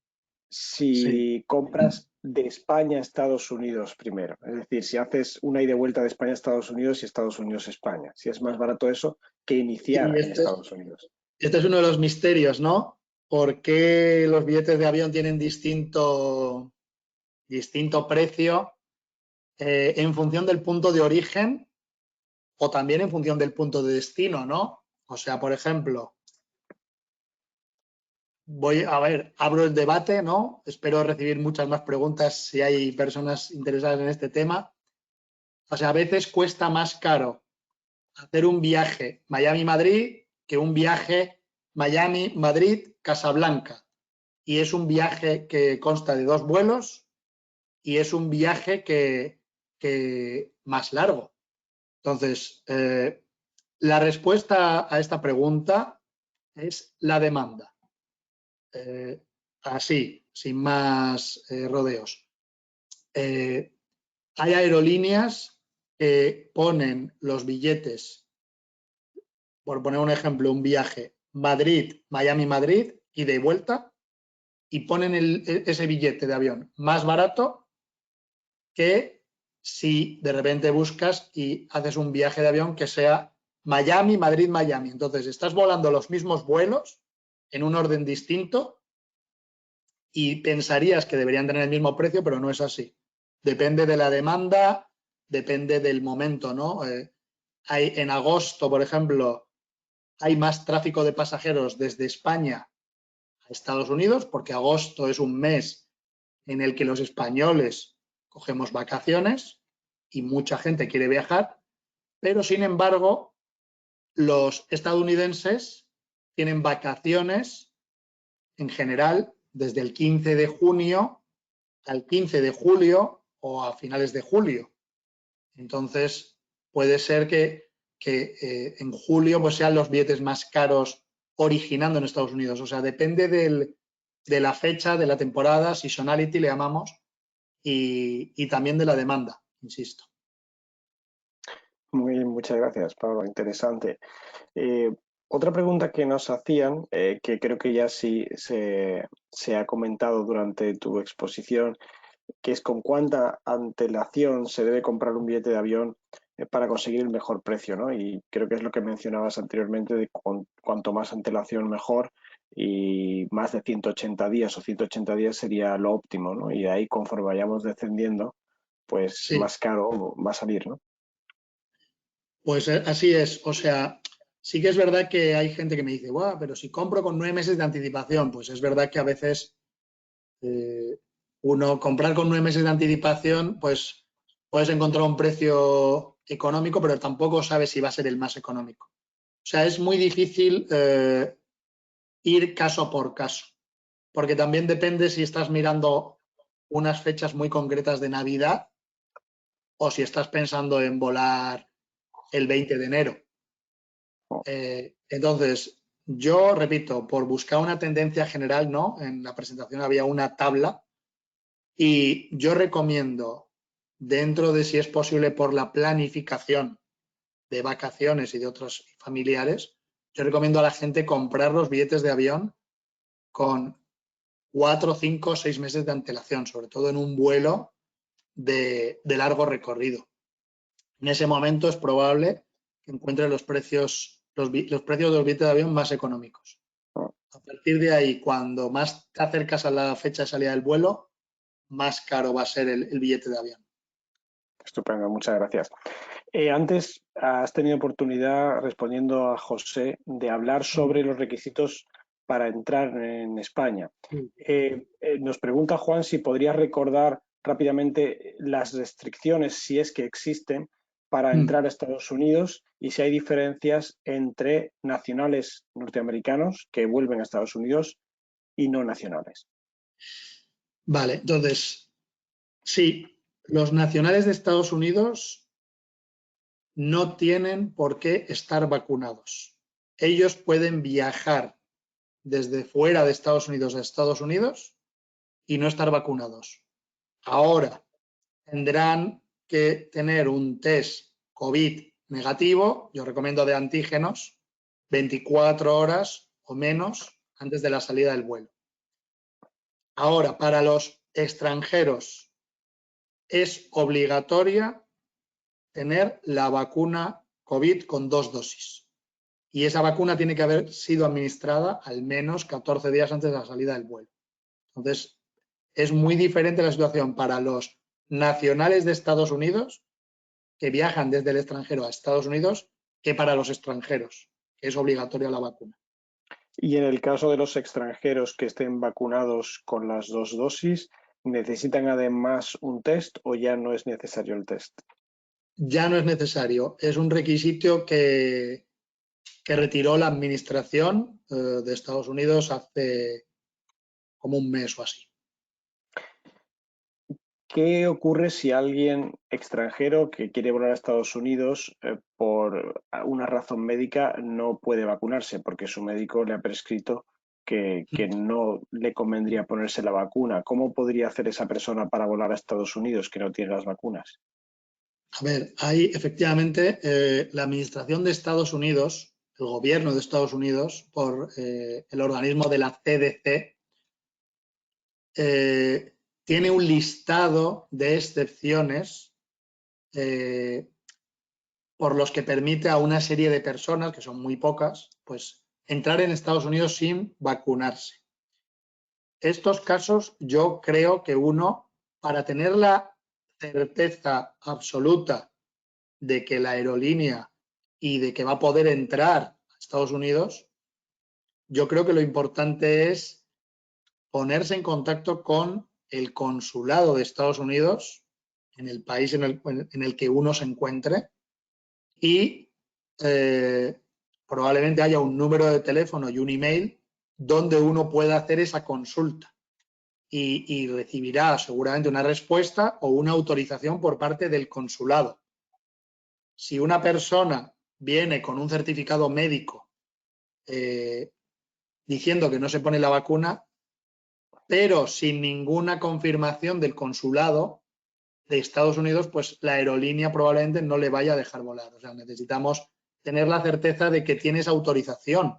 si compras de España a Estados Unidos primero. Es decir, si haces una ida y vuelta de España a Estados Unidos y Estados Unidos a España. Si es más barato eso que iniciar en Estados Unidos. Este es uno de los misterios, ¿no? ¿Por qué los billetes de avión tienen distinto precio en función del punto de origen o también en función del punto de destino, ¿no? O sea, por ejemplo, voy a ver, abro el debate, ¿no? Espero recibir muchas más preguntas si hay personas interesadas en este tema. O sea, a veces cuesta más caro hacer un viaje Miami-Madrid que un viaje Miami-Madrid-Casablanca. Y es un viaje que consta de 2 vuelos y es un viaje que más largo. Entonces, la respuesta a esta pregunta es la demanda. Así, sin más rodeos. Hay aerolíneas que ponen los billetes, por poner un ejemplo, un viaje Madrid, Miami-Madrid, ida y vuelta, y ponen ese billete de avión más barato que si de repente buscas y haces un viaje de avión que sea Miami, Madrid, Miami. Entonces, estás volando los mismos vuelos en un orden distinto y pensarías que deberían tener el mismo precio, pero no es así. Depende de la demanda, depende del momento, ¿no? En agosto, por ejemplo, hay más tráfico de pasajeros desde España a Estados Unidos, porque agosto es un mes en el que los españoles cogemos vacaciones y mucha gente quiere viajar, pero sin embargo, los estadounidenses tienen vacaciones en general desde el 15 de junio al 15 de julio o a finales de julio. Entonces, puede ser que en julio pues sean los billetes más caros originando en Estados Unidos. O sea, depende de la fecha, de la temporada, seasonality le llamamos, y también de la demanda, insisto. Muy bien, muchas gracias, Pablo. Interesante. Otra pregunta que nos hacían, que creo que ya sí se ha comentado durante tu exposición, que es con cuánta antelación se debe comprar un billete de avión para conseguir el mejor precio, ¿no? Y creo que es lo que mencionabas anteriormente, de cuanto más antelación mejor, y más de 180 días o 180 días sería lo óptimo, ¿no? Y de ahí, conforme vayamos descendiendo, pues Sí, más caro va a salir, ¿no? pues así es. O sea, sí que es verdad que hay gente que me dice, guau, pero si compro con 9 meses de anticipación, pues es verdad que a veces uno comprar con 9 meses de anticipación, pues puedes encontrar un precio económico, pero tampoco sabes si va a ser el más económico. O sea, es muy difícil ir caso por caso, porque también depende si estás mirando unas fechas muy concretas de Navidad o si estás pensando en volar el 20 de enero. Entonces, yo repito, por buscar una tendencia general, ¿no? En la presentación había una tabla y yo recomiendo, dentro de si es posible por la planificación de vacaciones y de otros familiares, yo recomiendo a la gente comprar los billetes de avión con 4, 5, 6 meses de antelación, sobre todo en un vuelo de largo recorrido. En ese momento es probable que encuentre los precios de los billetes de avión más económicos. A partir de ahí, cuando más te acercas a la fecha de salida del vuelo, más caro va a ser el billete de avión. Estupendo, muchas gracias. Antes has tenido oportunidad, respondiendo a José, de hablar sobre los requisitos para entrar en España. Nos pregunta Juan si podrías recordar rápidamente las restricciones, si es que existen, para entrar a Estados Unidos y si hay diferencias entre nacionales norteamericanos que vuelven a Estados Unidos y no nacionales. Vale, entonces, sí, los nacionales de Estados Unidos no tienen por qué estar vacunados. Ellos pueden viajar desde fuera de Estados Unidos a Estados Unidos y no estar vacunados. Ahora tendrán que tener un test COVID negativo, yo recomiendo de antígenos, 24 horas o menos antes de la salida del vuelo. Ahora, para los extranjeros es obligatoria tener la vacuna COVID con 2 dosis. Y esa vacuna tiene que haber sido administrada al menos 14 días antes de la salida del vuelo. Entonces, es muy diferente la situación para los nacionales de Estados Unidos que viajan desde el extranjero a Estados Unidos que para los extranjeros, que es obligatoria la vacuna. Y en el caso de los extranjeros que estén vacunados con las 2 dosis, ¿necesitan además un test o ya no es necesario el test? Ya no es necesario. Es un requisito que retiró la administración de Estados Unidos hace como un mes o así. ¿Qué ocurre si alguien extranjero que quiere volar a Estados Unidos por una razón médica no puede vacunarse porque su médico le ha prescrito que no le convendría ponerse la vacuna? ¿Cómo podría hacer esa persona para volar a Estados Unidos que no tiene las vacunas? A ver, hay efectivamente la administración de Estados Unidos, el gobierno de Estados Unidos, por el organismo de la CDC, tiene un listado de excepciones por los que permite a una serie de personas, que son muy pocas, pues entrar en Estados Unidos sin vacunarse. Estos casos yo creo que uno, para tener la certeza absoluta de que la aerolínea y de que va a poder entrar a Estados Unidos, yo creo que lo importante es ponerse en contacto con el consulado de Estados Unidos en el país en el que uno se encuentre y probablemente haya un número de teléfono y un email donde uno pueda hacer esa consulta y recibirá seguramente una respuesta o una autorización por parte del consulado. Si una persona viene con un certificado médico diciendo que no se pone la vacuna, pero sin ninguna confirmación del consulado de Estados Unidos, pues la aerolínea probablemente no le vaya a dejar volar. O sea, necesitamos tener la certeza de que tienes autorización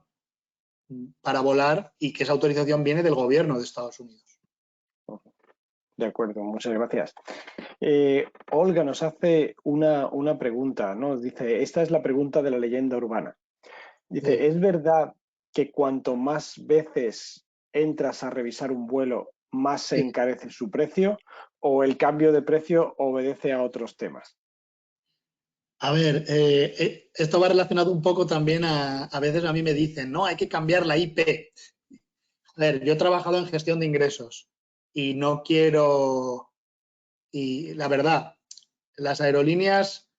para volar y que esa autorización viene del gobierno de Estados Unidos. De acuerdo, muchas gracias. Olga nos hace una pregunta, ¿no? Dice, esta es la pregunta de la leyenda urbana. Dice, Sí. ¿es verdad que cuanto más veces entras a revisar un vuelo, más se encarece su precio? ¿O el cambio de precio obedece a otros temas? A ver, esto va relacionado un poco también a veces a mí me dicen, no, hay que cambiar la IP. A ver, yo he trabajado en gestión de ingresos y no quiero, y la verdad, las aerolíneas,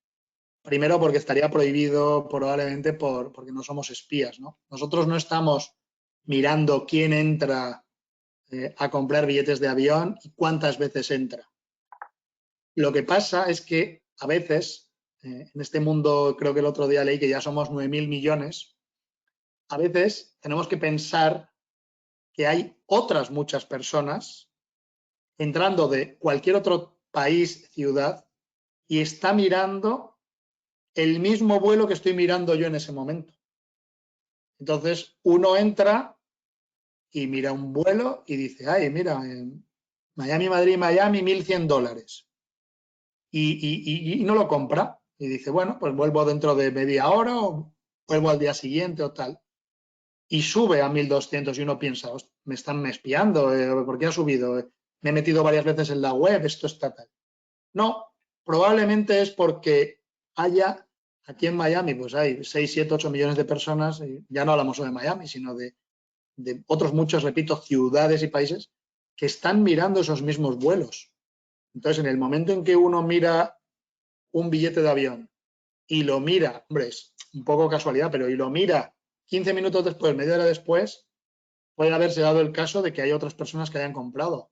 primero porque estaría prohibido probablemente porque no somos espías, ¿no? Nosotros no estamos mirando quién entra a comprar billetes de avión y cuántas veces entra. Lo que pasa es que a veces, en este mundo, creo que el otro día leí que ya somos 9.000 millones, a veces tenemos que pensar que hay otras muchas personas entrando de cualquier otro país, ciudad, y está mirando el mismo vuelo que estoy mirando yo en ese momento. Entonces, uno entra y mira un vuelo y dice, ay, mira, en Miami, Madrid, Miami, $1.100. Y no lo compra. Y dice, bueno, pues vuelvo dentro de media hora o vuelvo al día siguiente o tal. Y sube a 1.200 y uno piensa, me están espiando, ¿por qué ha subido? Me he metido varias veces en la web, esto está tal. No, probablemente es porque haya, aquí en Miami, pues hay 6, 7, 8 millones de personas, y ya no hablamos solo de Miami, sino de otros muchos, repito, ciudades y países que están mirando esos mismos vuelos. Entonces, en el momento en que uno mira un billete de avión y lo mira, hombre, es un poco casualidad, pero y lo mira 15 minutos después, media hora después, puede haberse dado el caso de que hay otras personas que hayan comprado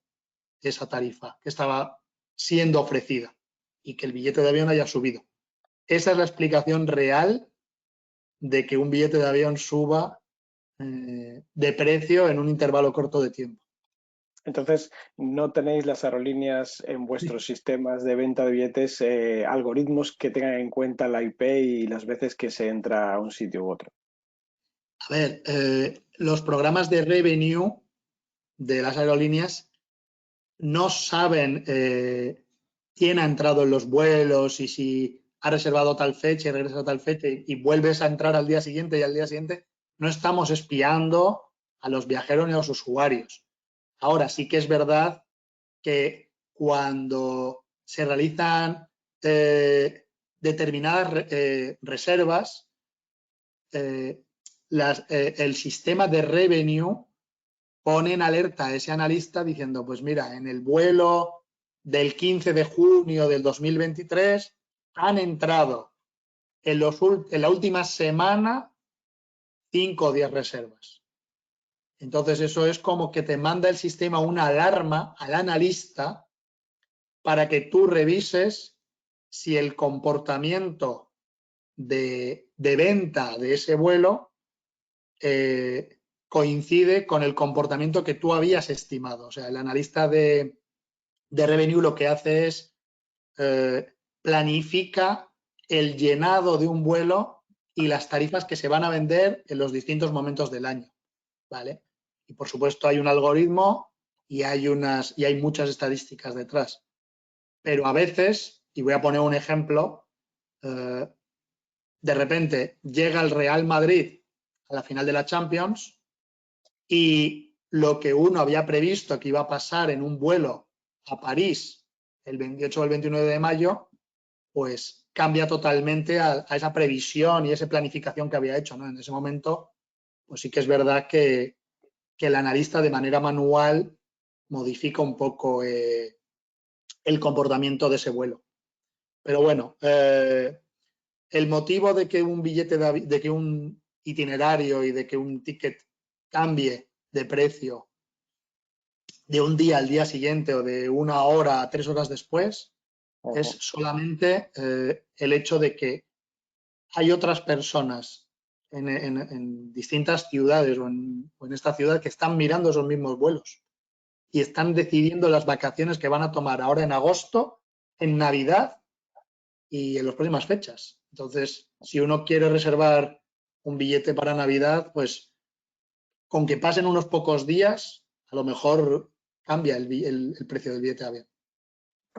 esa tarifa que estaba siendo ofrecida y que el billete de avión haya subido. Esa es la explicación real de que un billete de avión suba de precio en un intervalo corto de tiempo. Entonces, ¿no tenéis las aerolíneas en vuestros sistemas de venta de billetes algoritmos que tengan en cuenta la IP y las veces que se entra a un sitio u otro? A ver, los programas de revenue de las aerolíneas no saben quién ha entrado en los vuelos y si ha reservado tal fecha y regresa a tal fecha y vuelves a entrar al día siguiente y al día siguiente. No estamos espiando a los viajeros ni a los usuarios. Ahora sí que es verdad que cuando se realizan determinadas reservas, el sistema de revenue pone en alerta a ese analista diciendo, pues mira, en el vuelo del 15 de junio del 2023 han entrado en la última semana 5 o 10 reservas. Entonces eso es como que te manda el sistema una alarma al analista para que tú revises si el comportamiento de venta de ese vuelo coincide con el comportamiento que tú habías estimado. O sea, el analista de revenue lo que hace es planifica el llenado de un vuelo y las tarifas que se van a vender en los distintos momentos del año, ¿vale? Y por supuesto hay un algoritmo y hay muchas estadísticas detrás. Pero a veces, y voy a poner un ejemplo, de repente llega el Real Madrid a la final de la Champions y lo que uno había previsto que iba a pasar en un vuelo a París el 28 o el 29 de mayo, pues cambia totalmente a esa previsión y esa planificación que había hecho, ¿no? En ese momento, pues sí que es verdad que el analista de manera manual modifica un poco el comportamiento de ese vuelo. Pero bueno, el motivo de que un billete, de que un itinerario y de que un ticket cambie de precio de un día al día siguiente o de 1 hora a 3 horas después es solamente el hecho de que hay otras personas en distintas ciudades o en esta ciudad que están mirando esos mismos vuelos y están decidiendo las vacaciones que van a tomar ahora en agosto, en Navidad y en las próximas fechas. Entonces, si uno quiere reservar un billete para Navidad, pues con que pasen unos pocos días, a lo mejor cambia el precio del billete de avión.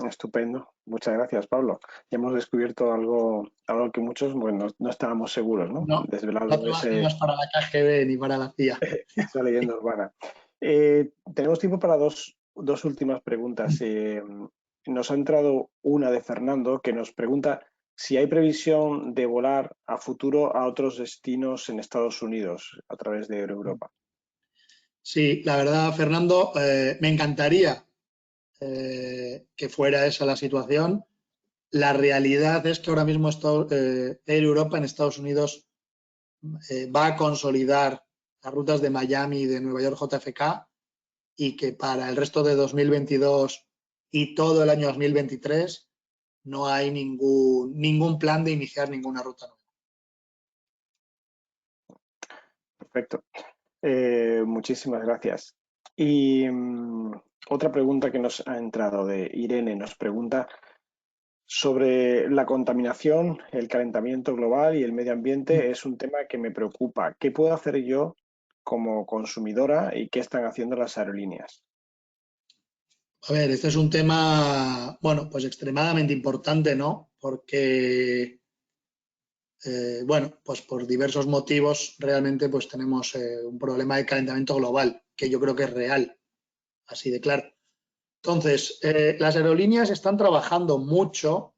Estupendo. Muchas gracias, Pablo. Ya hemos descubierto algo que muchos, bueno, no estábamos seguros, ¿no? No Desvelando trabajamos para la KGB ni para la CIA. esa leyenda urbana. Tenemos tiempo para dos últimas preguntas. Nos ha entrado una de Fernando que nos pregunta si hay previsión de volar a futuro a otros destinos en Estados Unidos a través de Europa. Sí, la verdad, Fernando, me encantaría que fuera esa la situación. La realidad es que ahora mismo Air Europa en Estados Unidos va a consolidar las rutas de Miami y de Nueva York JFK y que para el resto de 2022 y todo el año 2023 no hay ningún plan de iniciar ninguna ruta nueva. Perfecto. Muchísimas gracias. Y otra pregunta que nos ha entrado de Irene nos pregunta sobre la contaminación, el calentamiento global y el medio ambiente. Es un tema que me preocupa. ¿Qué puedo hacer yo como consumidora y qué están haciendo las aerolíneas? A ver, este es un tema, bueno, pues extremadamente importante, ¿no? Porque, bueno, pues por diversos motivos realmente pues tenemos un problema de calentamiento global, que yo creo que es real, así de claro. Entonces, las aerolíneas están trabajando mucho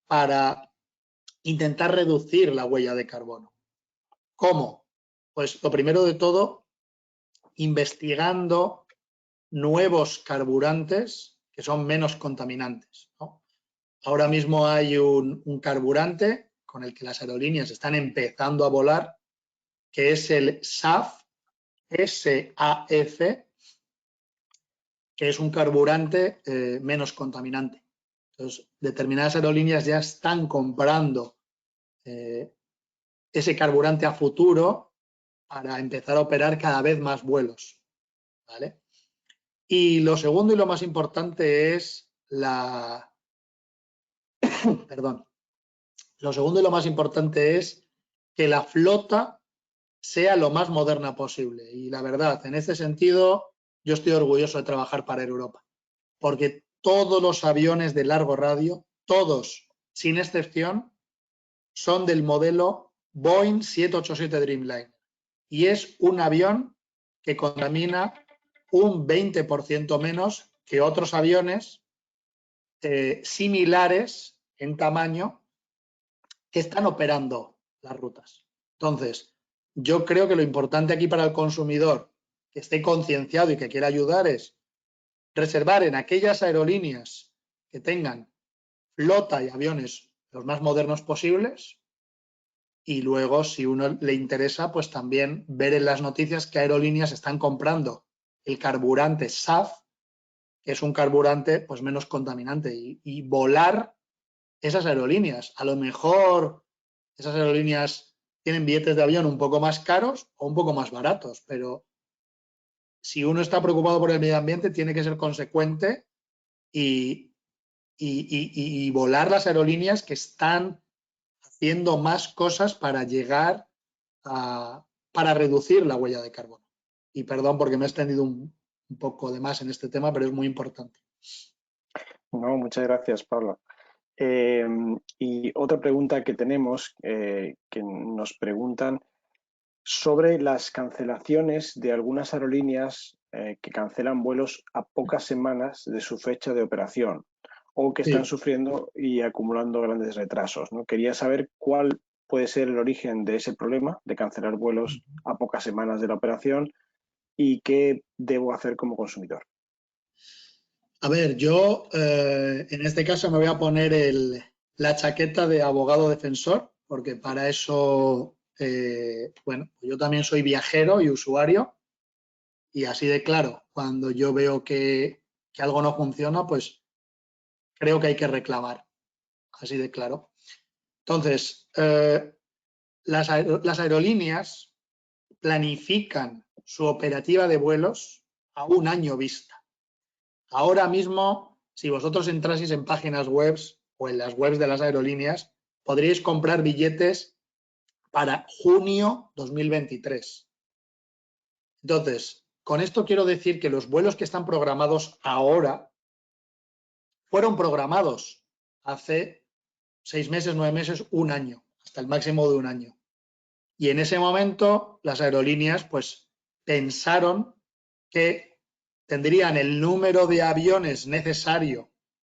para intentar reducir la huella de carbono. ¿Cómo? Pues lo primero de todo, investigando nuevos carburantes que son menos contaminantes, ¿no? Ahora mismo hay un carburante con el que las aerolíneas están empezando a volar, que es el SAF, S-A-F, que es un carburante menos contaminante. Entonces, determinadas aerolíneas ya están comprando ese carburante a futuro para empezar a operar cada vez más vuelos, ¿vale? Y lo segundo y lo más importante es perdón. Lo segundo y lo más importante es que la flota sea lo más moderna posible. Y la verdad, en este sentido, yo estoy orgulloso de trabajar para Air Europa, porque todos los aviones de largo radio, todos, sin excepción, son del modelo Boeing 787 Dreamliner. Y es un avión que contamina un 20% menos que otros aviones similares en tamaño que están operando las rutas. Entonces, yo creo que lo importante aquí para el consumidor que esté concienciado y que quiera ayudar es reservar en aquellas aerolíneas que tengan flota y aviones los más modernos posibles, y luego, si uno le interesa, pues también ver en las noticias que aerolíneas están comprando el carburante SAF, que es un carburante pues menos contaminante, y volar esas aerolíneas. A lo mejor esas aerolíneas tienen billetes de avión un poco más caros o un poco más baratos, pero si uno está preocupado por el medio ambiente, tiene que ser consecuente y volar las aerolíneas que están haciendo más cosas para llegar para reducir la huella de carbono. Y perdón porque me he extendido un poco de más en este tema, pero es muy importante. No, muchas gracias, Pablo. Y otra pregunta que tenemos, que nos preguntan sobre las cancelaciones de algunas aerolíneas que cancelan vuelos a pocas semanas de su fecha de operación o que están sufriendo y acumulando grandes retrasos, ¿no? Quería saber cuál puede ser el origen de ese problema de cancelar vuelos a pocas semanas de la operación y qué debo hacer como consumidor. A ver, yo en este caso me voy a poner la chaqueta de abogado defensor, porque para eso, bueno, yo también soy viajero y usuario, y así de claro, cuando yo veo que algo no funciona, pues creo que hay que reclamar, así de claro. Entonces, las aerolíneas planifican su operativa de vuelos a un año vista. Ahora mismo, si vosotros entraseis en páginas web o en las webs de las aerolíneas, podríais comprar billetes para junio 2023. Entonces, con esto quiero decir que los vuelos que están programados ahora fueron programados hace 6 meses, 9 meses, un año, hasta el máximo de un año. Y en ese momento las aerolíneas pues pensaron que tendrían el número de aviones necesario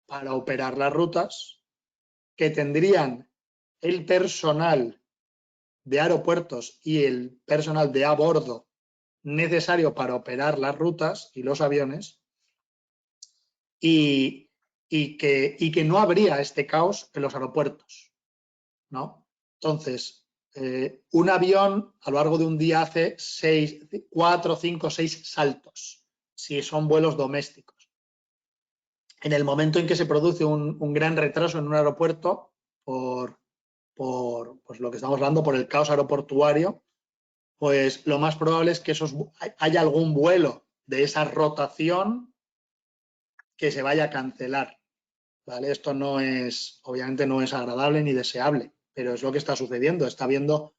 para operar las rutas, que tendrían el personal de aeropuertos y el personal de a bordo necesario para operar las rutas y los aviones, y que no habría este caos en los aeropuertos, ¿no? Entonces, un avión a lo largo de un día hace 4, 5, 6 saltos, si son vuelos domésticos. En el momento en que se produce un gran retraso en un aeropuerto por pues lo que estamos hablando, por el caos aeroportuario, pues lo más probable es que haya algún vuelo de esa rotación que se vaya a cancelar, ¿vale? Esto no es, obviamente no es agradable ni deseable, pero es lo que está sucediendo. Está habiendo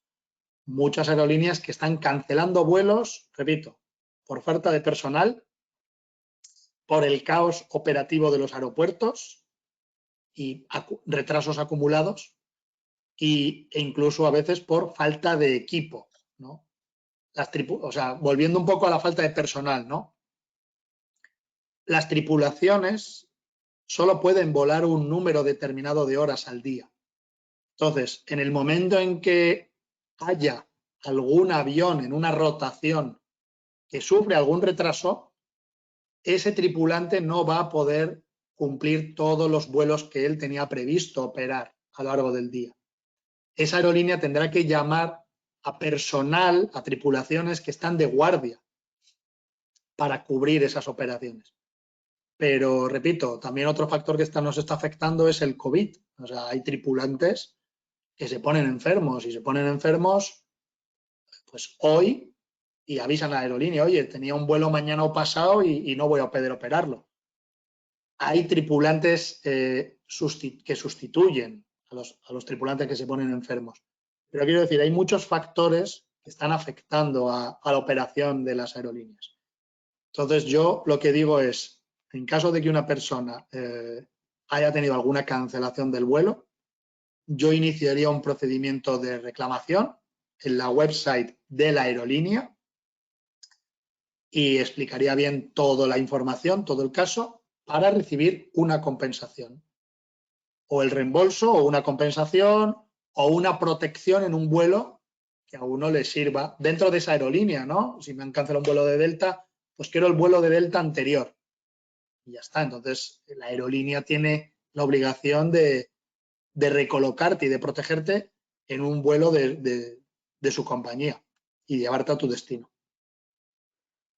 muchas aerolíneas que están cancelando vuelos, repito, por falta de personal, por el caos operativo de los aeropuertos y retrasos acumulados, e incluso a veces por falta de equipo, ¿no? O sea, volviendo un poco a la falta de personal, ¿no? Las tripulaciones solo pueden volar un número determinado de horas al día. Entonces, en el momento en que haya algún avión en una rotación que sufre algún retraso, ese tripulante no va a poder cumplir todos los vuelos que él tenía previsto operar a lo largo del día. Esa aerolínea tendrá que llamar a personal, a tripulaciones que están de guardia para cubrir esas operaciones. Pero, repito, también otro factor que nos está afectando es el COVID. O sea, hay tripulantes que se ponen enfermos y se ponen enfermos pues hoy y avisan a la aerolínea, oye, tenía un vuelo mañana o pasado y no voy a poder operarlo. Hay tripulantes que sustituyen a los tripulantes que se ponen enfermos. Pero quiero decir, hay muchos factores que están afectando a la operación de las aerolíneas. Entonces, yo lo que digo es, en caso de que una persona haya tenido alguna cancelación del vuelo, yo iniciaría un procedimiento de reclamación en la website de la aerolínea y explicaría bien toda la información, todo el caso, para recibir una compensación. O el reembolso, o una compensación, o una protección en un vuelo que a uno le sirva dentro de esa aerolínea, ¿no? Si me han cancelado un vuelo de Delta, pues quiero el vuelo de Delta anterior. Y ya está. Entonces, la aerolínea tiene la obligación de recolocarte y de protegerte en un vuelo de su compañía y llevarte a tu destino.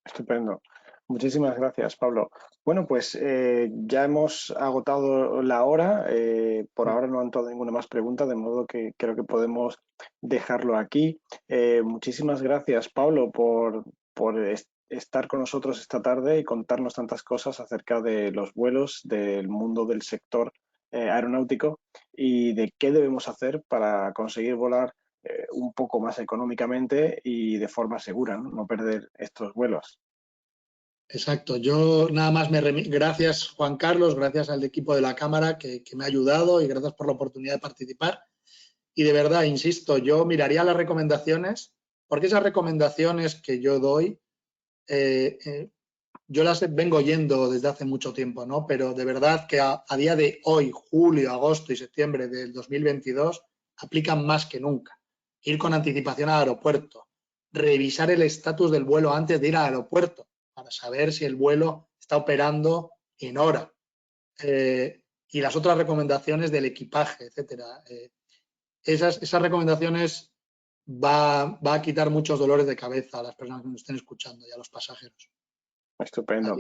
Estupendo. Muchísimas gracias, Pablo. Bueno, pues ya hemos agotado la hora. Por ahora no han entrado ninguna más pregunta, de modo que creo que podemos dejarlo aquí. Muchísimas gracias, Pablo, por estar con nosotros esta tarde y contarnos tantas cosas acerca de los vuelos, del mundo del sector aeronáutico y de qué debemos hacer para conseguir volar un poco más económicamente y de forma segura, ¿no? No perder estos vuelos. Exacto. Yo nada más gracias, Juan Carlos, gracias al equipo de la Cámara que me ha ayudado y gracias por la oportunidad de participar. Y de verdad, insisto, yo miraría las recomendaciones, porque esas recomendaciones que yo doy, yo las vengo oyendo desde hace mucho tiempo, ¿no? Pero de verdad que a día de hoy, julio, agosto y septiembre del 2022, aplican más que nunca. Ir con anticipación al aeropuerto, revisar el estatus del vuelo antes de ir al aeropuerto para saber si el vuelo está operando en hora. Y las otras recomendaciones del equipaje, etcétera. Esas recomendaciones va a quitar muchos dolores de cabeza a las personas que nos estén escuchando y a los pasajeros. Estupendo.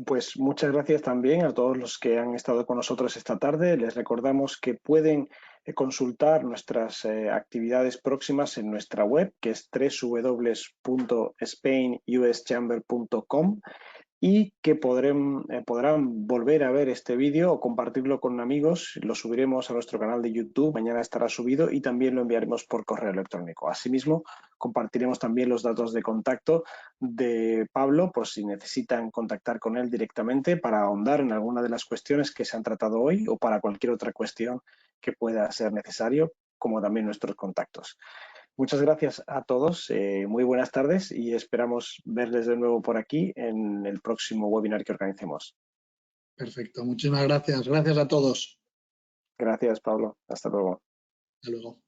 Pues muchas gracias también a todos los que han estado con nosotros esta tarde. Les recordamos que pueden consultar nuestras actividades próximas en nuestra web, que es www.spainuschamber.com, y que podrán volver a ver este vídeo o compartirlo con amigos. Lo subiremos a nuestro canal de YouTube, mañana estará subido, y también lo enviaremos por correo electrónico. Asimismo, compartiremos también los datos de contacto de Pablo por si necesitan contactar con él directamente para ahondar en alguna de las cuestiones que se han tratado hoy o para cualquier otra cuestión que pueda ser necesario, como también nuestros contactos. Muchas gracias a todos, muy buenas tardes y esperamos verles de nuevo por aquí en el próximo webinar que organicemos. Perfecto, muchísimas gracias. Gracias a todos. Gracias, Pablo. Hasta luego. Hasta luego.